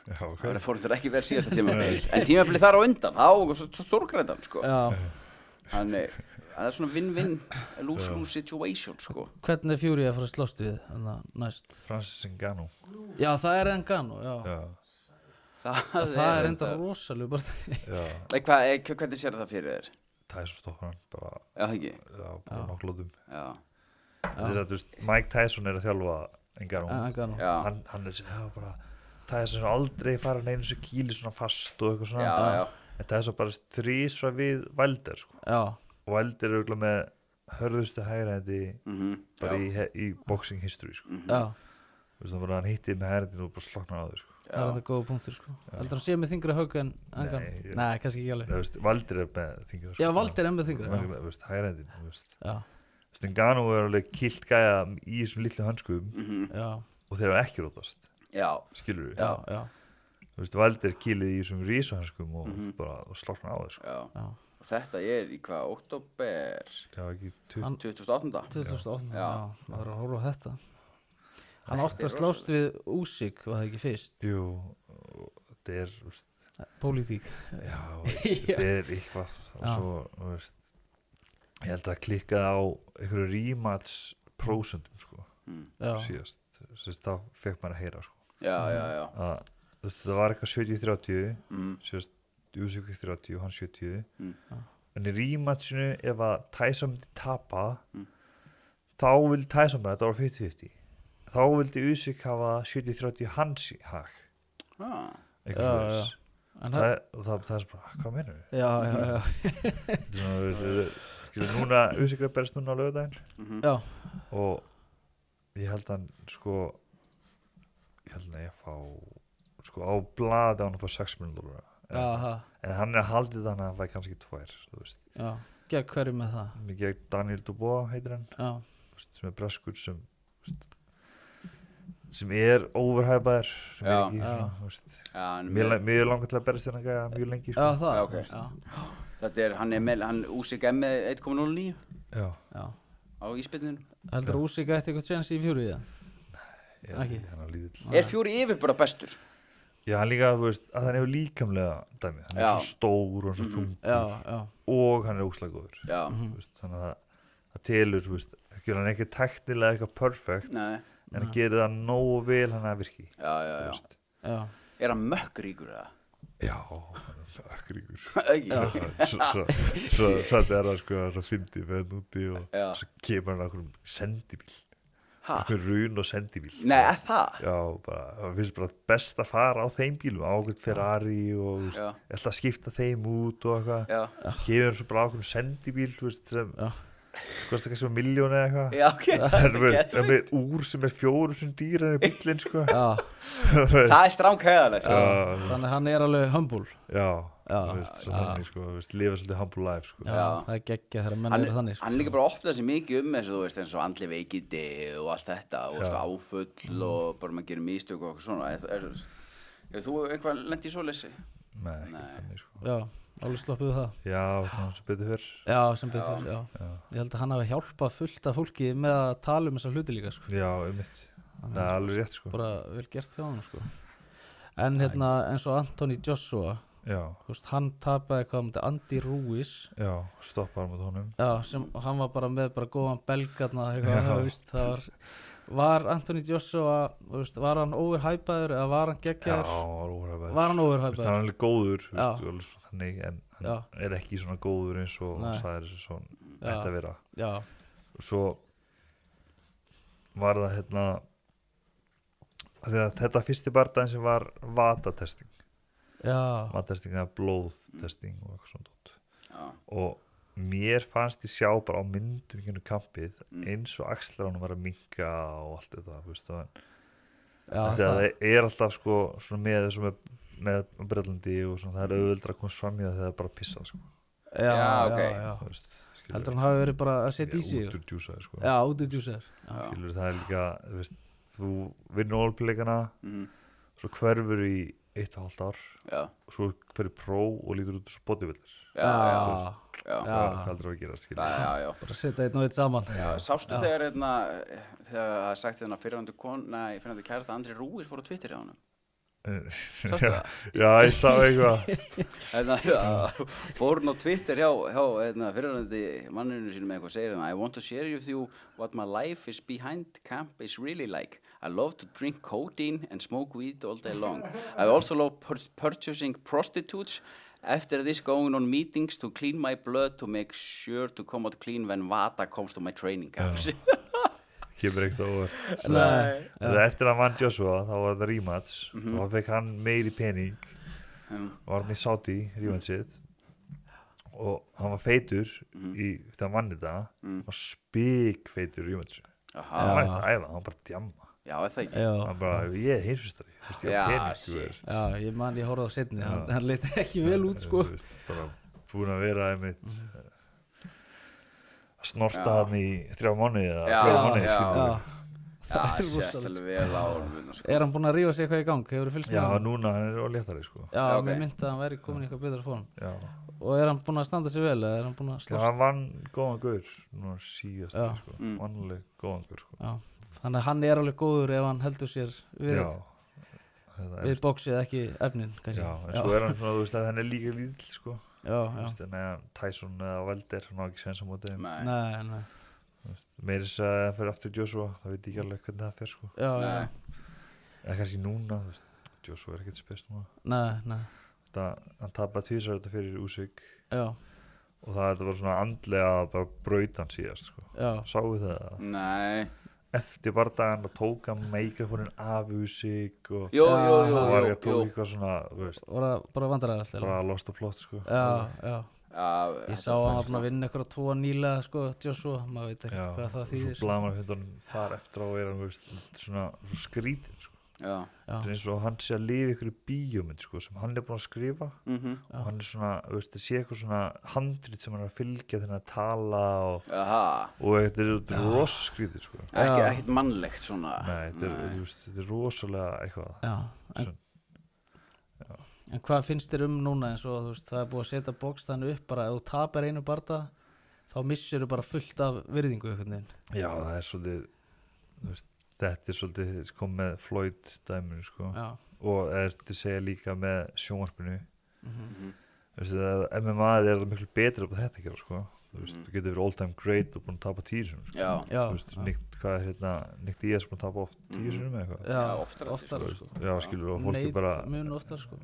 Það fór þetta ekki vel síðasta tímabil, en tímabili þar á undan, þá stórgrætan, sko. Þannig, það er svona win-win, lose-lose situation, sko. Hvernig er Fury að fara að slást við næst? Francis Ngannou. Já, það er Ngannou, já. Það er enda rosalega bara. Hvernig sér það fyrir þér? Tyson stoppar hann, bara. Já, ekki? Já, bara nokklótum. Já. Þetta er að, þú veist, Mike Tyson er að þjálfa Ngannou. Hann er bara... Tyson er aldrei fara neinu sem kýli svona fast og eitthvað svona. Já. En Tyson bara þrísvar við Wilder, sko. Já. Og Wilder er auðvitað með hörðustu hægrændi bara í boxing history sko. Já, Þannig að hann hitti með hægrændinu og bara sloknar á þau sko. það er þetta góða punktur sko. Heldur hann sé með þingra högg en Angan? Nei, kannski ekki alveg. Valdir með þingra sko. Já, Valdir með þingra. Hægrændinu Já. Ngannou er alveg kilt gæja í þessum litlu hönskum Já, og þeir eru ekki rótast Já, skilur við já, Valdir kilið í þessum rísahönskum og bara sloknar á þau sko. já. já. Og þetta er í hvað, október Það var ekki 2008? 2008, Já. það var að horfa á þetta. Hann átti að slást við Usyk, var það ekki fyrst? Jú, þetta er Pólitík. Já, þetta er eitthvað og svo, ég held að klikkaði á einhverju rematch prósentum sko, síðast þá fekk maður að heyra sko. Já. Að, það var eitthvað 70-30 síðast Usyk 30 og hann 70 en í rematchinu ef að Tyson myndi tapa þá vildi Tyson bara, þetta var 50-50 þá vildi Usyk hafa 70-30 hans í hag eitthvað svoleiðis það er bara, hvað meinur við? Já. Núna Usyk er berist núna á laugardaginn Já. og ég held að hann ég fá sko á blaði á hann að fá $6 million en hann er haldið þannig að hann fæ kannski 2 Já, gegn hverju með það? Gegn Daniel Dubois heitir hann sem er breskur sem er overhypaður sem er ekki mér er langar til að berast hérna mjög lengi sko. Já, það okay. Þetta er, hann Usyk með 1,09 Já. Á íspilninu Heldur Usyk eftir eitthvað séns í Fury eða? Ekki hann lítill Er Fury yfir bara bestur? Já, hann líka, að hann hefur líkamlega dæmi, hann er svo stór og svo þungur og hann er ógeðslega góður þannig að það telur hann er ekki teknilega eitthvað perfect en hann gerir það nógu vel hann að virki Já. Er hann mökkríkur eða? Já, hann er mökkríkur svo þetta er það sko að fyndi með hann úti og svo kemur hann okkur sendibíl okkur run og sendibíl Nei, það? Já, það finnst bara best að fara á þeim bílum á okkur Ferrari og ætla að skipta þeim út og eitthvað kemur svo bara á okkur sendibíl sem kostar kannski 1 milljón eða eitthvað Já, ok en með úr sem er 4.000 dýrar í bílinn sko Það er stráng hæðan Þannig hann er alveg humble Já, þannig sko lifa svolítið humble life sko það er geggja þegar menn eru þannig Hann líka bara opnaði sig mikið þessu eins og andli veikindi og allt þetta og áfull og bara maður gerir mistök og svona Hefur þú einhvað lent í svoleiðis? Nei, ekki þannig sko Já, alveg sloppið við það Já, svona sem betur fyrr Já, sem betur fyrr, já Ég held að hann hafi hjálpað fullt af fólki með að tala þessa hluti líka sko Já, það er alveg rétt sko Bara vel gert hjá hann sko En eins og Anthony Joshua hann tapaði eitthvað um Andy Ruiz stoppaði mot honum sem hann var bara með góðan belgarna það var Anthony Joshua var hann overhypaður eða var hann geggjaður var hann overhypaður hann er alveg góður þannig, en hann er ekki svona góður eins og hann sagði þessu svona ætti að vera og svo var það þetta fyrsti bardaginn sem var vatatesting vatatesting eða blóðtesting og eitthvað svona og mér fannst ég sjá bara á myndum í kampið eins og axlar hann var að minnka og allt þetta það er alltaf sko svona með Bretlandi og svona það er auðvöldra að komast fram í það þegar það bara pissa sko heldur hann hafi verið bara að setja í sig úturdjúsaður sko úturdjúsaður það er líka þú vinnur Ólympíuleikana svo hverfur í 1,5 ár og svo fyrir pró og lítur út svo bodybuilder hvað heldur að gera bara setja einn og einn saman Sástu þegar það sagt fyrirhandi kærasta Andri Rúis fór á Twitter hjá hann Já, ég sá eitthvað fór hún á Twitter hjá fyrirhandi manninu sínum með eitthvað segir I want to share with you what my life is behind camp is really like I love to drink codeine and smoke weed all day long. I also love purchasing prostitutes. After this, going on meetings to clean my blood to make sure to come out clean when Vata comes to my training camps. Kemur ekkert óvart. Eftir að vann Joshua, þá var það rematch. Þá fekk hann meiri pening. Var hann í Saudi, rematchið. og hann var feitur þegar hann vann þetta hann var spikfeitur í umhverfis hann var ekkert að æfa, hann var bara að djamma Já, það ekki hann bara, ég heimsvistari ég horfði á seinni hann leit ekki vel út sko bara búin að vera einmitt að snorta hann í 3 mánuði eða 4 mánuði Já, sést alveg vel á sko. hann búin að rífa sig eitthvað í gang? Hefur fylgst með Já, núna hann á léttari sko Já, mér myndi að hann væri komin í eitthvað betra form Já. Og hann búin að standa sig vel eða hann búin að slast? Já, hann vann góðan gaur núna síðast sko. Vannlega góðan gaur sko Já. Þannig að hann alveg góður ef hann heldur sér við bóksið ekki efnin kannski. Já, en svo hann svona, þú veist að hann líka lítill sko Já. Tyson eða Wilder hann á ekki sens á móti Nei Meiris að fyrir aftur Joshua það veit ég ekki alveg hvernig það fer sko eða kannski núna Joshua ekkert spes núna Nei hann tapaði 2 þetta fyrir Usyk Já. og það var svona andlega bara braut hann síðast sko sáu það? Nei eftir bardagan og tók hann mikrofónin af Usyk og var ég að tók eitthvað svona var bara vandræðallt bara lost og flott sko Já ég sá að hann var að vinna eitthvað 2 nýlega sko, Joshua, maður veit ekki hvað það þýðir og svo blamar hundunum þar eftir á hann svona skrítinn sko. Það er eins og hann sé að lifa ykkur í bíómynd sko, sem hann búin að skrifa og hann svona, það sé eitthvað svona handrit sem hann að fylgja þegar að tala og þetta er rosa skrítið sko. Ekkert mannlegt svona Nei, þetta er rosalega eitthvað En hvað finnst þér núna eins og það er búið að setja boxstæðinu upp bara ef þú tapar einu barda þá missir þú bara fullt af virðingu einhvern veginn Já, það er svolítið þetta er svolítið kom með Floyd dæminu sko og þetta segja líka með sjónvarpinu MMA er það miklu betra upp á þetta að gera sko þú getur verið all time great og búin að tapa 10 sinum sko Nick Diaz búin að tapa oft 10 sinum eða eitthvað oftar sko Já, skilur og fólki bara mun oftar sko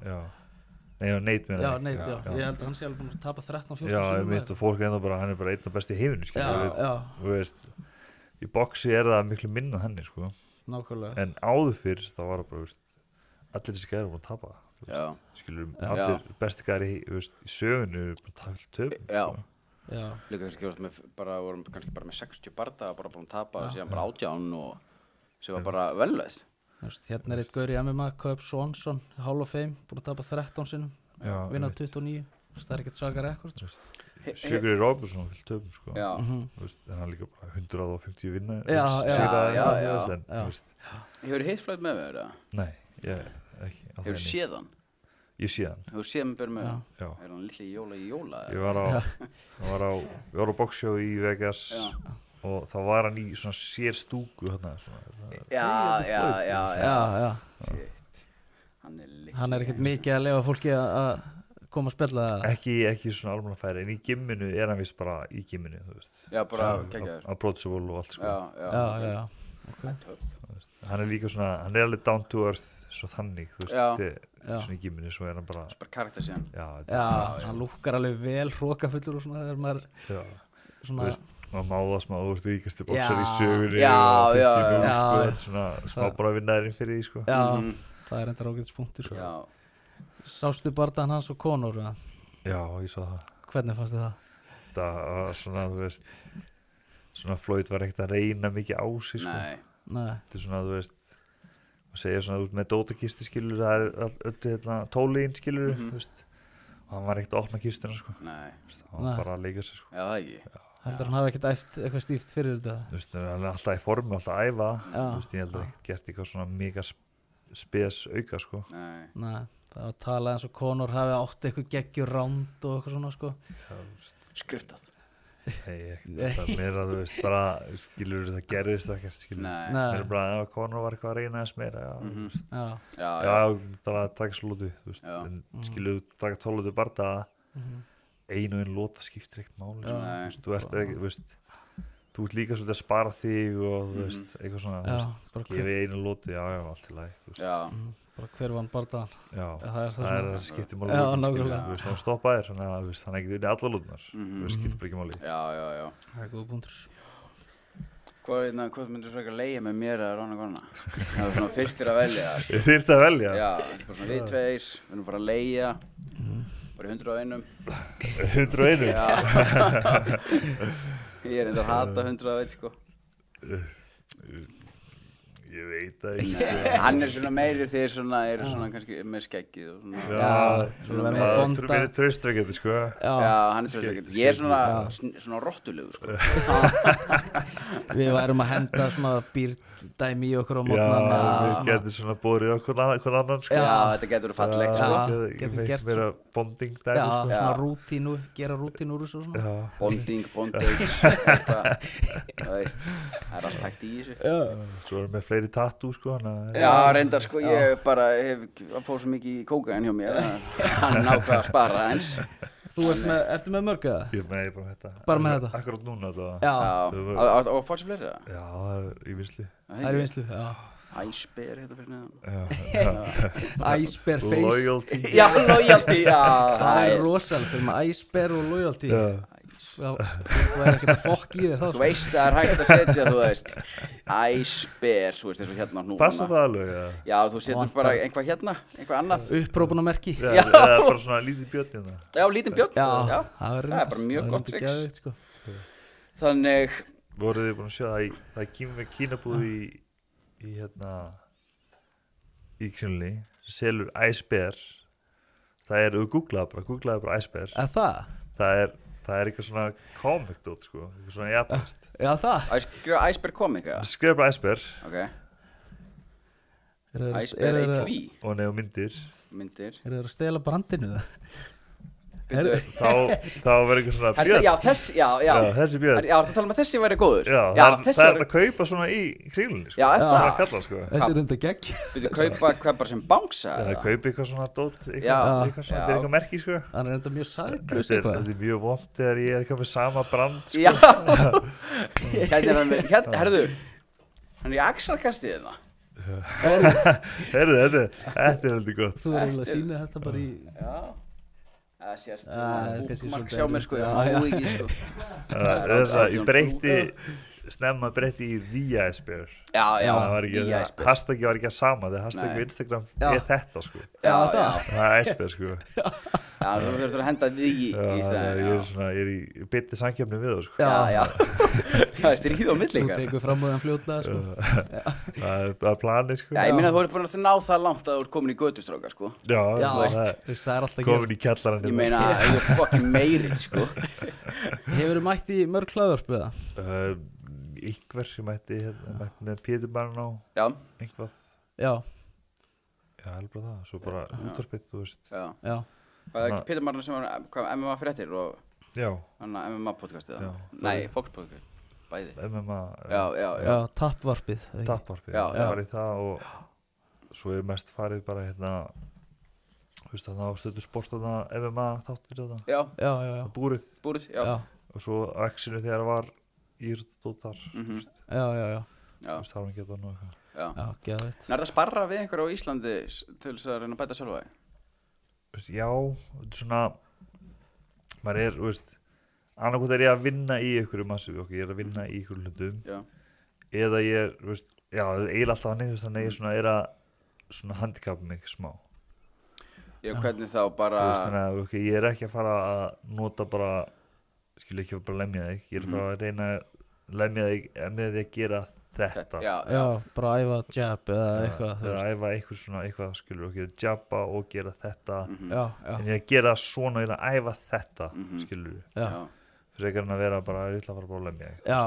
Nate Já, Nate, já ég held að hann sé alveg búin að tapa 13-14 sinum Já, mitt og fólk er enda bara hann er bara einn af bestu í heiminu skilur þú veist í boxi er það miklu minna henni sko Nákvæmlega en áður fyrr það var bara allir þessi gæðir búin að tapa skilur allir besti gæðir í sögunni bara tafl töfum líka vorum kannski bara með 60 barda bara búin að tapa síðan bara 18 og sem var bara velveð hérna er eitt gaur í MMA Cub Swanson Hall of Fame búin að tapa 13 sinum vinna 29 það er ekkert svaka rekord Sigurður Róbertsson fyllt töfum sko en hann líka bara 150 vinna Hefur hitt Floyd með þér? Nei, ég ekki Hefur séð hann? Ég sé hann Hefur séð hann bera með hann? Er hann litli í jóla? Ég var á boxshow í Vegas og þá var hann í svona sér stúku Já Hann er ekkert mikið að lefa fólki að koma að spella ekki svona alveg að færa en í gimminu er hann vist bara í gimminu þú veist bara geggjaður approachable og allt sko Já hann er líka svona hann er alveg down to earth svo þannig þú veist svona í gimminu svo er hann bara karakter síðan hann lúkkar alveg vel hrókafullur og svona þegar maður svona maður máða smá úr því ríkasti boxar í sögunni já svona smá bara vinnaðurinn fyrir því sko það er enda rákvæðispunktur sko Sástu bardaðan hans og Conor? Já, ég sá það Hvernig fannst þið það? Það var svona, þú veist svona Floyd var ekkert að reyna mikið á sig sko. Nei Þetta er svona, þú veist maður segja svona, þú veist, með dótakisti skilur það er öll tóliðin skilur þú veist og hann var ekkert að opna kistuna sko hann var bara að leika sig sko Já, það ekki Heldur hann hafi ekkert æft eitthvað stíft fyrir þetta? Þú veist, hann er alltaf í formi, alltaf að æfa þú veist, ég heldur ekkert gert eitthvað svona mega spes auka sko Nei Það var að tala eins og Conor hafi átt eitthvað geggjur ránd og eitthvað svona sko skriftað það meira þú veist bara skilur það gerðist ekkert skilur meira bara Conor var eitthvað að reyna þess meira það að taka slótu þú veist en skilur þú taka 12 barda einu og einu lóta skiptir ekkert máli þú ert ekki þú veist þú ert líka svolítið að spara þig og þú veist eitthvað svona gefi einu lótu allt í lagi bara hver vann bardaðan það er að skipti máli þá stoppa þér þannig að hann ekki unni allar lútnar það skiptir bara ekki máli það er góð punktur hvað myndir þú frekar að leigja með mér eða Ronna Gonna það er svona þyrftir að velja þyrftir að velja já, bara svona við tveir við erum bara að leigja Bara 101. 101? Já. Ég reyndar að hata 101 sko. Ég veit það ekki. Nei, hann svona meiri þegar svona eru svona kannski með skeggið og svona. svona verðum að bonda. Mér traustveikandi, sko. Já, hann traustveikandi. Ég svona rottulegur sko. Við værum að henda svona býrdæmi í okkur á mótnana. Já, við getum svona borið okkur annan, sko. Já, þetta getur fallegt sko. Getur gert meira bonding dæmi, já, sko. svona rútínu, gera rútínu úr þessu og svona. Bonding, bondage, það veist, það allt hægt í þessu. Svo erum við fleiri tattoo, sko. Já, reyndar sko, ég bara hef fóð svo mikið í kókain hjá mér, hann nákvæða að spara eins. Þú ertu með mörg eða? Ég með bara þetta. Bara með þetta? Akkurat núna þetta. Já. Og fórst fleiri það? Já, það er í vinslu. Það er í vinslu, já. Æsber hérna fyrir neðan. Æsber face. Loyalty. Já, loyalty, já. Það er rosalega, fyrir maður æsber og loyalty. Þú er ekkert að fokk í þér það. Þú veist það er hægt að setja, þú veist, æsber, þú veist eins og hérna núna. Passa það alveg, já. Já, þú setur bara einhvað hérna, einhvað annað. Upprópunarmerki. Já, það er bara svona lítið björn hérna. Já, lítinn björn. Já, það er bara mjög gott tricks. Sko. Þannig. Voruð þið búin að sjá það er kínabúð í hérna í Kringlunni selur æsber. Það er, þú googlaði bara æsber. Það er eitthvað svona comic dot, sko, eitthvað svona japanist. Já, það. Æsber comic, eða? Skrifa bara æsber. Ok. Æsber ATV. Og nefnum myndir. Eru þeir að stela brandinu það? Þá verður eitthvað svona björn. Já, þessi björn. Já, það tala um að þessi væri góður. Já, það er að kaupa svona í Kringlunni, sko. Já, er það? Kalla, sko. Þessi er enda gegg. Þú kaupa hvað bara sem bánsa? Já, það kaupa eitthvað svona dót, eitthvað svona, þetta er eitthvað merki, sko. Það er enda mjög saglust eitthvað. Þetta er mjög vont þegar ég er eitthvað með sama brand, sko. Já, hérna, herðu, hann er í axarkastið hérna. Herðu, þetta er heldur gott. Þú er eiginlega að sína þetta bara í... Já. Það sést húkmark sjá mér sko, ég má ekki sko. Ég breytti í The Icebear. Já, Hashtaggi var ekki að sama, þegar hashtaggi á Instagram er þetta, sko. Já. Það er Icebear, sko. Já, þú þurftur að henda því í stæðin. Ég er í bytti samkjöfni við það, sko. Já. Það er stríð á millingar. Þú tekur fram úr þann fljótlega, sko. Það er planið, sko. Já, ég minna að þú ert búin að ná það langt að þú ert komin í götustráka, sko. Já, það er alltaf komin í kjallarann. Ég meina, ég er fucking meirinn, sko. Hefurðu mætt í mörg hlaðvörp eða? Yngver, ég mætti með Pétur Barná. Já. Yngvað. Já, heldur bara það. Svo bara útvarpið, þú veist. Já. Það er ekki Pétur Barná sem var MMA fréttir og MMA podcastið það? Nei, Fox podcast. Bæði. MMA. Já. tappvarpið. Tappvarpið. Já. Farið það og svo er mest farið bara hérna, þú veist það á Stöðu sport þarna MMA þáttir þarna. Já. Búrið, já. Og svo á X-inu þegar var írdótt þar. Já. Þú veist, það var ekki þetta nú eitthvað. Já, geðveikt. Er það að sparra við einhver á Íslandi til þess að reyna að bæta sjálfa þig? Já, þetta er svona, maður er, þú veist, annarkvæmt er ég að vinna í einhverju massu, ég er að vinna í einhverju hlutum. Já. Eða ég er, þú veist, eiginlega alltaf þannig, þannig ég svona er að svona handicapa mig smá. Já, hvernig þá bara... Þannig að ég er ekki að fara að nota bara, skilja ekki bara lemja þig, ég er bara að reyna að lemja þig með því að gera þetta. Já, bara að æfa jab eða eitthvað. Eða æfa eitthvað svona, eitthvað skilur og gera jabba og gera þetta. Já. En ég er að gera svona, ég er að æfa þetta, skilur. Já. Frekar en að vera bara, ég ætla að fara bara að lemja þig. Já.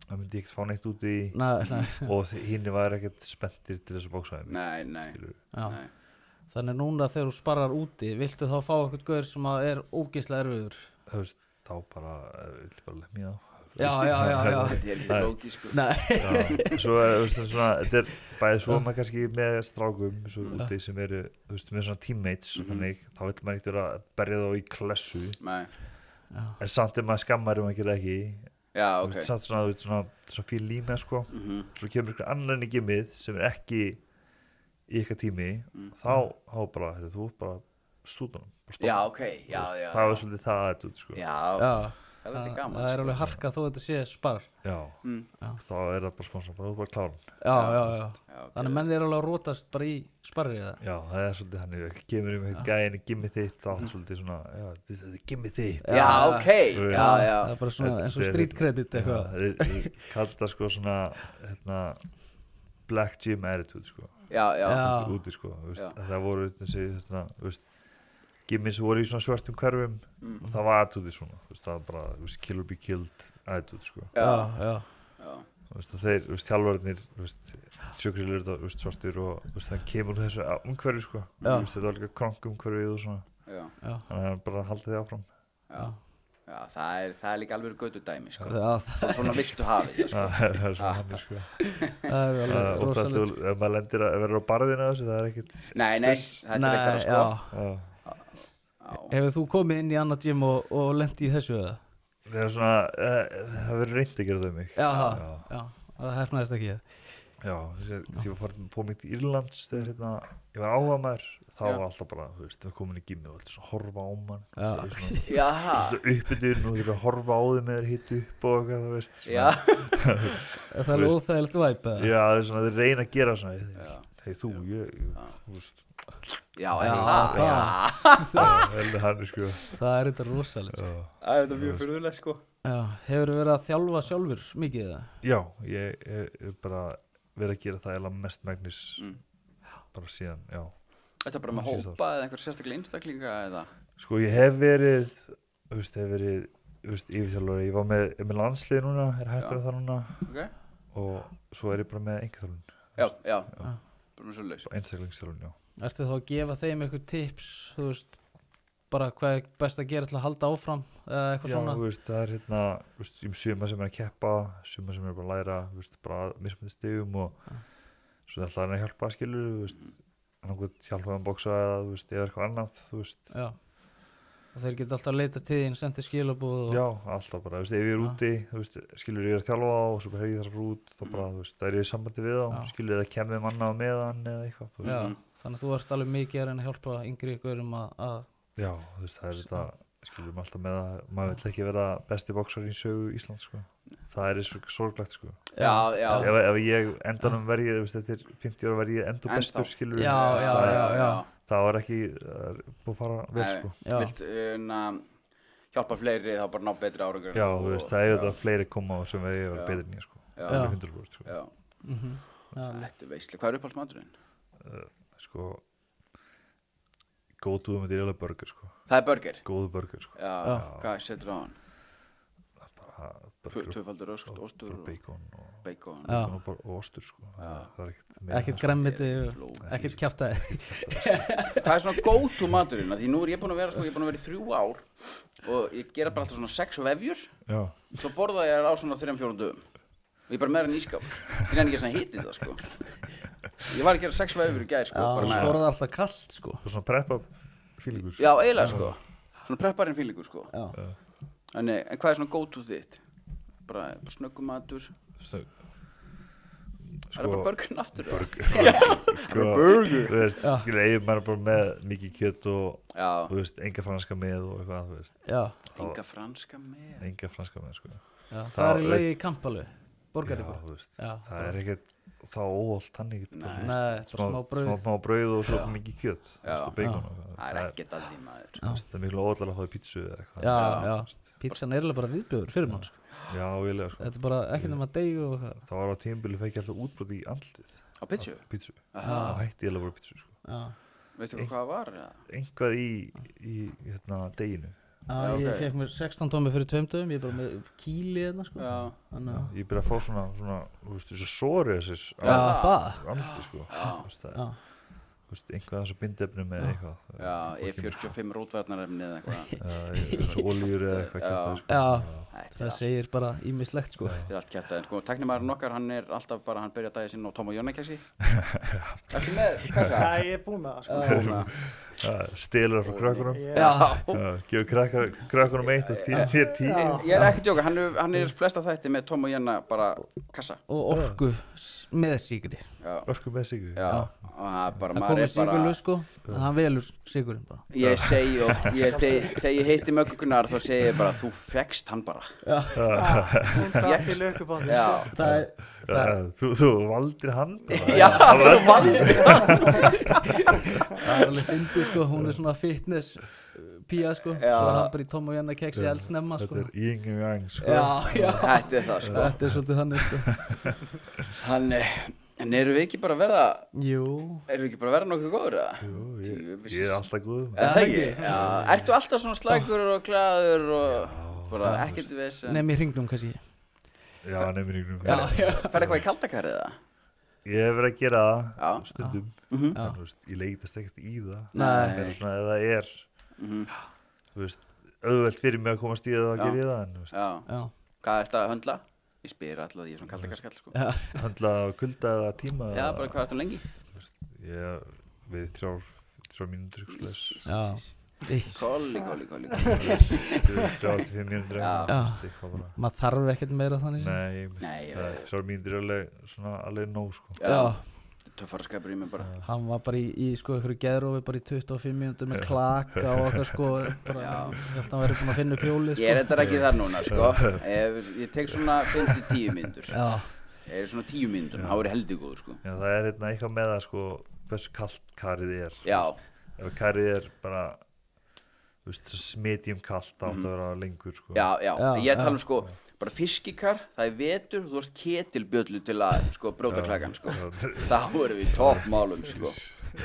Það myndi ég ekkert fá neitt út í Nei. og hinn var ekkert spenntir til þess að bóksa þeim. Nei. Þannig núna þegar þú sparrar úti, viltu þá fá eitthvað gaur sem er ógeðslega erfiður? Þú veist, þá bara, ég ætla bara að lemja þá. Já. Þetta er ekki flókið, sko. Nei. Svo svona, þetta er bæðið svo maður kannski með strákum svo úti sem eru, þú veist, með svona teammates og þannig, þá vil maður ekkert vera að berja þá í klessu. Nei. En samt maður skammar maður gera ekki. Já, ok. Samt svona, þú veist, svona fín lína, sko. Svo kemur einhver annan í gimmið sem er ekki í eitthvað tími, þá bara, þú bara stúdunum. Já, ok, já. Það var svolítið það, sko. Já. Það er gaman. Það er alveg harka þó þetta sé spar. Já, Já. þá er það bara sponsor, bara út bara kláran. Já. Þannig menn er alveg að rótast bara í sparri eða? Já, það er svolítið hann, kemur eitt gæðin, gimmi þitt, þá átt svolítið svona, já, þetta er gimmi þitt. Já, ok, já. Það er bara svona eins og street credit eitthvað. Þeir kallar það sko svona, Black Gym Attitude, sko. Já. Úti, sko, það voru þessi, gimmin sem voru í svona svörtum hverfum og það var attitude svona, það var bara, kill or be killed attitude, sko. Já. Þeir, þjálfarnir, sjökrilir þetta, svartir og það kemur úr þessu umhverfi, sko. Þetta var líka krank umhverfið og svona. Þannig að það bara haldið þið áfram. Já, það er líka alveg götu dæmi, sko. Svona viltu hafa þetta, sko. Það er svona hann, sko. Það er alveg rosalegt. Ef maður lendir að vera á barðina þessu, það er ekkit Nei, það er ekkert að, sko. Hefur þú komið inn í annað gym og lent í þessu eða? Það er svona, það verður reynd að gera það um mig. Já, það hefnaðist ekki. Já, því ég var fór mig til Írlands þegar ég var áhugamaður, þá var alltaf bara, það komin í gymmi og alltaf svona horfa á mann. Já. Uppbytun og þeir að horfa á þeim eða hitt upp og eitthvað, þú veist. Já. Það er óþægilegt væp eða? Já, það er svona, þeir reyna að gera svona, þegar þú veist. Já, hann, sko. Það er þetta rosalegt, sko. Það er þetta mjög furðulegt, sko. Já, hefur verið að þjálfa sjálfur mikið eða? Já, ég hef bara verið að gera það eða mest megnis bara síðan, já. Þetta bara með hópa eða einhver sérstaklega einstaklinga eða? Sko, ég hef verið yfirþjálfari, ég var með landslið núna, hættur það núna og svo ég bara með einkaþjálfun. Já. Bara svoleiðis. Einstaklingsþjálfun, já. Ertu þá að gefa þeim eitthvað tips, þú veist, bara hvað er best að gera til að halda áfram eða eitthvað svona? Já, það er suma sem er að keppa, suma sem er bara að læra, bara mismunandi stigum og svo ætla hann að hjálpa, skilur, hjálpa hann að boksa eða eitthvað annað, Já. Og þeir geta alltaf að leita til þín, senda skilabóð og... Já, alltaf bara, ef ég er úti, skilur ég er að þjálfa og svo bara hef ég þar út, þá bara, það er ég í sambandi við þá, skilur ég að kemja þeim annað með hann eða eitthvað, Já, þannig að þú ert alveg mikið að reyna að hjálpa yngri ykkur að... Já, það er þetta, skilur við alltaf með að maður vill ekki vera besti boksar í sögu Íslands, sko. Það er sorglegt, sko. Já. Ef ég endanum verið, eftir 50 ára verið ég endur bestur, skilur við. Já. Það var ekki búið að fara vel, sko. Vilt hjálpa fleiri þá bara ná betri árangur. Já, það er þetta fleiri koma sem við erum betri en ég, sko. Alveg 100%, sko. Já. Þetta er veisli. Hvað er uppáhaldsmaturinn? Sko, góðtúðum þetta er alveg burger, sko. Það er burger? Góðu burger, sko. Já. Hvað setur á hann? Bara tvöfaldur ostur og bacon og ostur, sko. Það er ekkert gremmiti, ekkert kjaftaði. Hvað er svona go-to maturinn? Því nú er ég búin að vera, sko, ég er búin að vera í 3 ár og ég gera bara alltaf svona 6 vefjur. Já. Svo borða ég á svona 3-4 dögum. Og ég bara með hann í skáp. Ég er ekki svona hitið það, sko. Ég var að gera 6 vefjur í gær, sko. Já, borða alltaf kallt, sko. Svona preppa fílingur. Já, eiginlega, sko. Svona prepparinn fílingur, sko. Já. En hvað er svona go-to þitt? Bara snöggumatur? Sko, er það bara burgerinn aftur? Burger? Þú veist, eigin maður bara með mikið kjött og þú veist, enga franska með og eitthvað, þú veist. Já. Enga franska með? Enga franska með, sko. Já, það er í lagi í kamp alveg, borgari bara. Já, þú veist, það er ekkert þá óholt hann ekkert. Nei, smá brauð. Smá brauð og svo mikið kjött, þú veist, og bacon og eitthvað. Það er ekkert að því maður. Það er miklu óholt að fá í pítsu eða eitthvað. Já, pítsan er bara viðbjóður fyrir mann, sko. Já, eiginlega, sko. Þetta er bara ekki nema deg og eitthvað. Það var á tímabili fekk ég alltaf útbrot í andlitið. Á pítsu? Pítsu. Það hætti ég alveg bara pítsu, sko. Já. Veistu hvað það var? Einhvað í deginu. Já, ég fekk mér 16 tómi fyrir 2 dögum, ég er bara með kíli hérna, sko. Já. Ég byrja að fá svona, þú veist, þessu psoriasis. Já, það. Andlitið, sko. Já. Þú veist, einhvað þessu bindefnum eða eitthvað. Já, E45 rótvarnarefni eða eitthvað. Já, þessu olíur eða eitthvað kjæftæði, sko. Já, það segir bara ýmislegt, sko. Þetta er allt kjæftæði, sko. Tæknimaðurinn okkar, hann er alltaf bara, hann byrja daginn sinn á Tom og Jonna-kessi. Ekki með, hvað er það? Já, ég er búinn með það, sko. Stelur frá krökkunum gefur krökkunum 1 og þér 10. Ég ekki að djóka, hann flesta þætti með Tom og Jenna bara kassa og orku með sigri. Orku með sigri. Já, og það bara, Það maður komið er bara sigurlaus sko, en hann velur sigurinn bara. Ég segi oft, þegar ég heiti Möggu Gunnar þá segi ég bara, þú fekkst hann bara. Hún drakk í lökubáði. Já, Þú valdir hann bara. já, þú valdir hann. Það er alveg fyndið sko, hún er svona fitness pía sko, Já. svo er hann bara í Tom og Jenna keksi eldsnemma sko. Þetta er yin og yang sko. Já, Þetta er það, sko. þetta er svolítið þannig sko. En eru við ekki bara að verða, Jú, nokkuð góður, eða? Jú, ég er alltaf góð. Er það ekki? Já, ertu alltaf svona slækur og glaður og bara ekkert viss? nefn í hringnum kannski. Já, nefnir ykkur. Ferðu eitthvað í kaldakarið, eða? Ég hef verið að gera Já. það stundum. Mhm. En þú veist, ég leitast ekkert í það. Nei. Það er svona, ef það er, þú veist, auðvelt fyrir mig að komast í það, þá ger ég það, en þú veist, Já. Já, Hvað ertu að höndla? Ég spyr alltaf, ég er svona kaldakarskall, sko. já, höndla á kulda eða tíma. Já, bara hvað ertu lengi? Ég við 3 mínútur, ykkur slags. já. Í, Kolli. 3-5 mínútur, Já. eitthvað bara. maður þarf ekkert meira þannig sem. Nei, ég það er 3 mínútur alveg, svona alveg nóg, sko. Já, Töffara skapur í mig bara. hann var bara í sko einhverju geðrófi bara í 25 mínútur með klaka og eitthvað sko, bara, ég held að hann verið búin að finna upp hjólið sko. Ég er þetta ekki þar núna, sko. Ég tek svona 5-10 mínútur. Já, Ég er svona 10 mínútur, þá er ég heldur góð, sko. Já, það er hérna eitthvað með það, sko, hversu kalt karið er. Já, Ef karið er bara, þú veist, medium kalt, það átt að vera lengur, sko. já, Já, ég tala já. sko, bara fiskikar, það er vetur, þú ert ketilbjöllu til að, sko, bróta klakan, sko. Þá erum við í toppmálum, sko.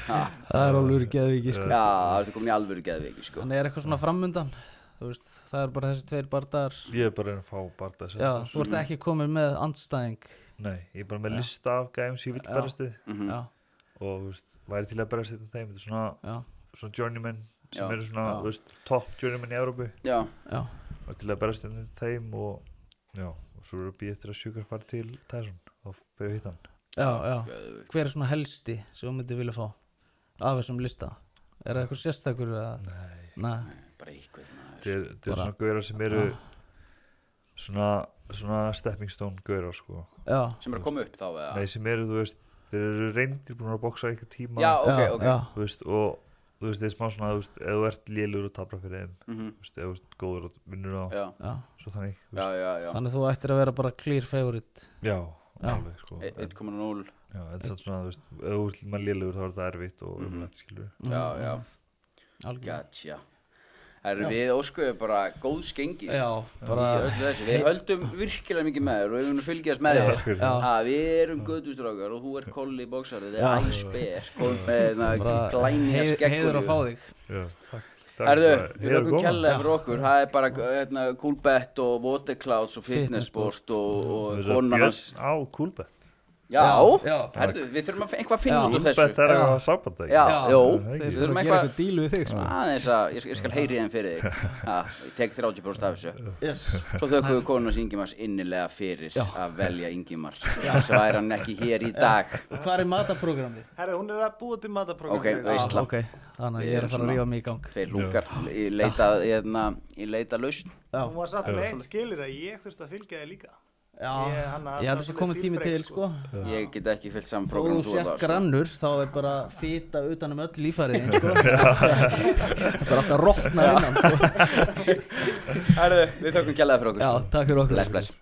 Ha, það er alveg geðviki sko. já, það ertu komin í alvöru geðveiki, sko. Þannig er eitthvað svona framundan, þú veist, það er bara þessi 2 bardagar. Ég er bara að reyna að fá barða þess Já, þú ert ekki komin með andstæðing. Nei, ég er bara með lista af gæðum sem ég vil berast við. Já, Og, þú veist, væri til að berast við þeim. Þetta er já, svona journeymen sem Já. eru svona, Já. þú veist, top journeymen í Evrópu. Já, já, Væri til að berast við þeim og, já, og svo eru býð eftir að Sjúkar fara til Tyson. Þá fyrir að hitta hann. já. geðveiki. Hver er svona helsti sem þú myndir vilja fá af þessum lista? Er það eitthvað sérstakur eða? Nei. Bara eitthvað, maður. Þetta er Bara- svona gaurar sem eru svona stepping stone gaurar, sko. Já, Sem er að koma upp þá, eða? Nei, sem eru, þú veist, þeir eru reyndir búin að boksa eitthvað tíma. Já, ok, já, ok. já, Þú veist, og þú veist, það er smá svona, þú veist, ef þú ert lélugur og tapra fyrir þeim, þú veist, ef þú ert góður og vinnur á, Já, já. svo þannig, þú já, veist. já. Þannig þú ættir að vera bara clear favorite. Já, Já. alveg, sko. 1,0. Já, en samt svona, þú veist, ef þú ert maður lélugur þá er þetta erfitt og umlætt, skilur. Já. Algjörlega. Gotcha. Við óskuðum bara góðs gengis Já, í bara, öllu þessu. Við höldum virkilega mikið með þér og við erum að fylgjast með þér. Takk fyrir. Já. Ha, við erum gödustrákar og þú ert kolli bóksari, þetta Já. er æsber, kom með bara glænja skeggur. heiður að fá þig. Já, takk. Herðu, bara. við Heiður að höfum koma. kærlega fyrir okkur, það er bara Coolbet og Waterclouds og Fitnessport og Þess að konan hans. Björn á Coolbet. Já, Já. herðu, við þurfum eitthvað að finna út úr þessu. Coolbet er Já. eitthvað samband, ekki? Já, jú, Þeir við þurfum þurfum að gera eitthvað, eitthvað díl við þig sko. aðeins að, ég skal heyri þeim fyrir þig. Ég tek 30% af þessu. Yes. Svo þökkum við konunars Ingimars innilega fyrir Já. að velja Ingimar. Svo væri hann ekki hér í dag. Og hvað er mataprógramið? Herri, hún er að búa til mataprogram. Ok, veistla. Ok, þannig að Við ég er erum að fara svona- að rífa mig í gang. Tveir lúkar í leita lausn. Já, Hún var satt með eitt skilir að ég þurfti að fylgja þig líka. já, hann- ég held að það komið tími til sko. Ég get ekki fyllt saman Þó prógram þú sért grannur, þá er bara fita utan öll líffæriðin sko. Það er alltaf rotna innan sko. Herðu, við þökkum kærlega fyrir okkur. Já, takk fyrir okkur. Bless, bless.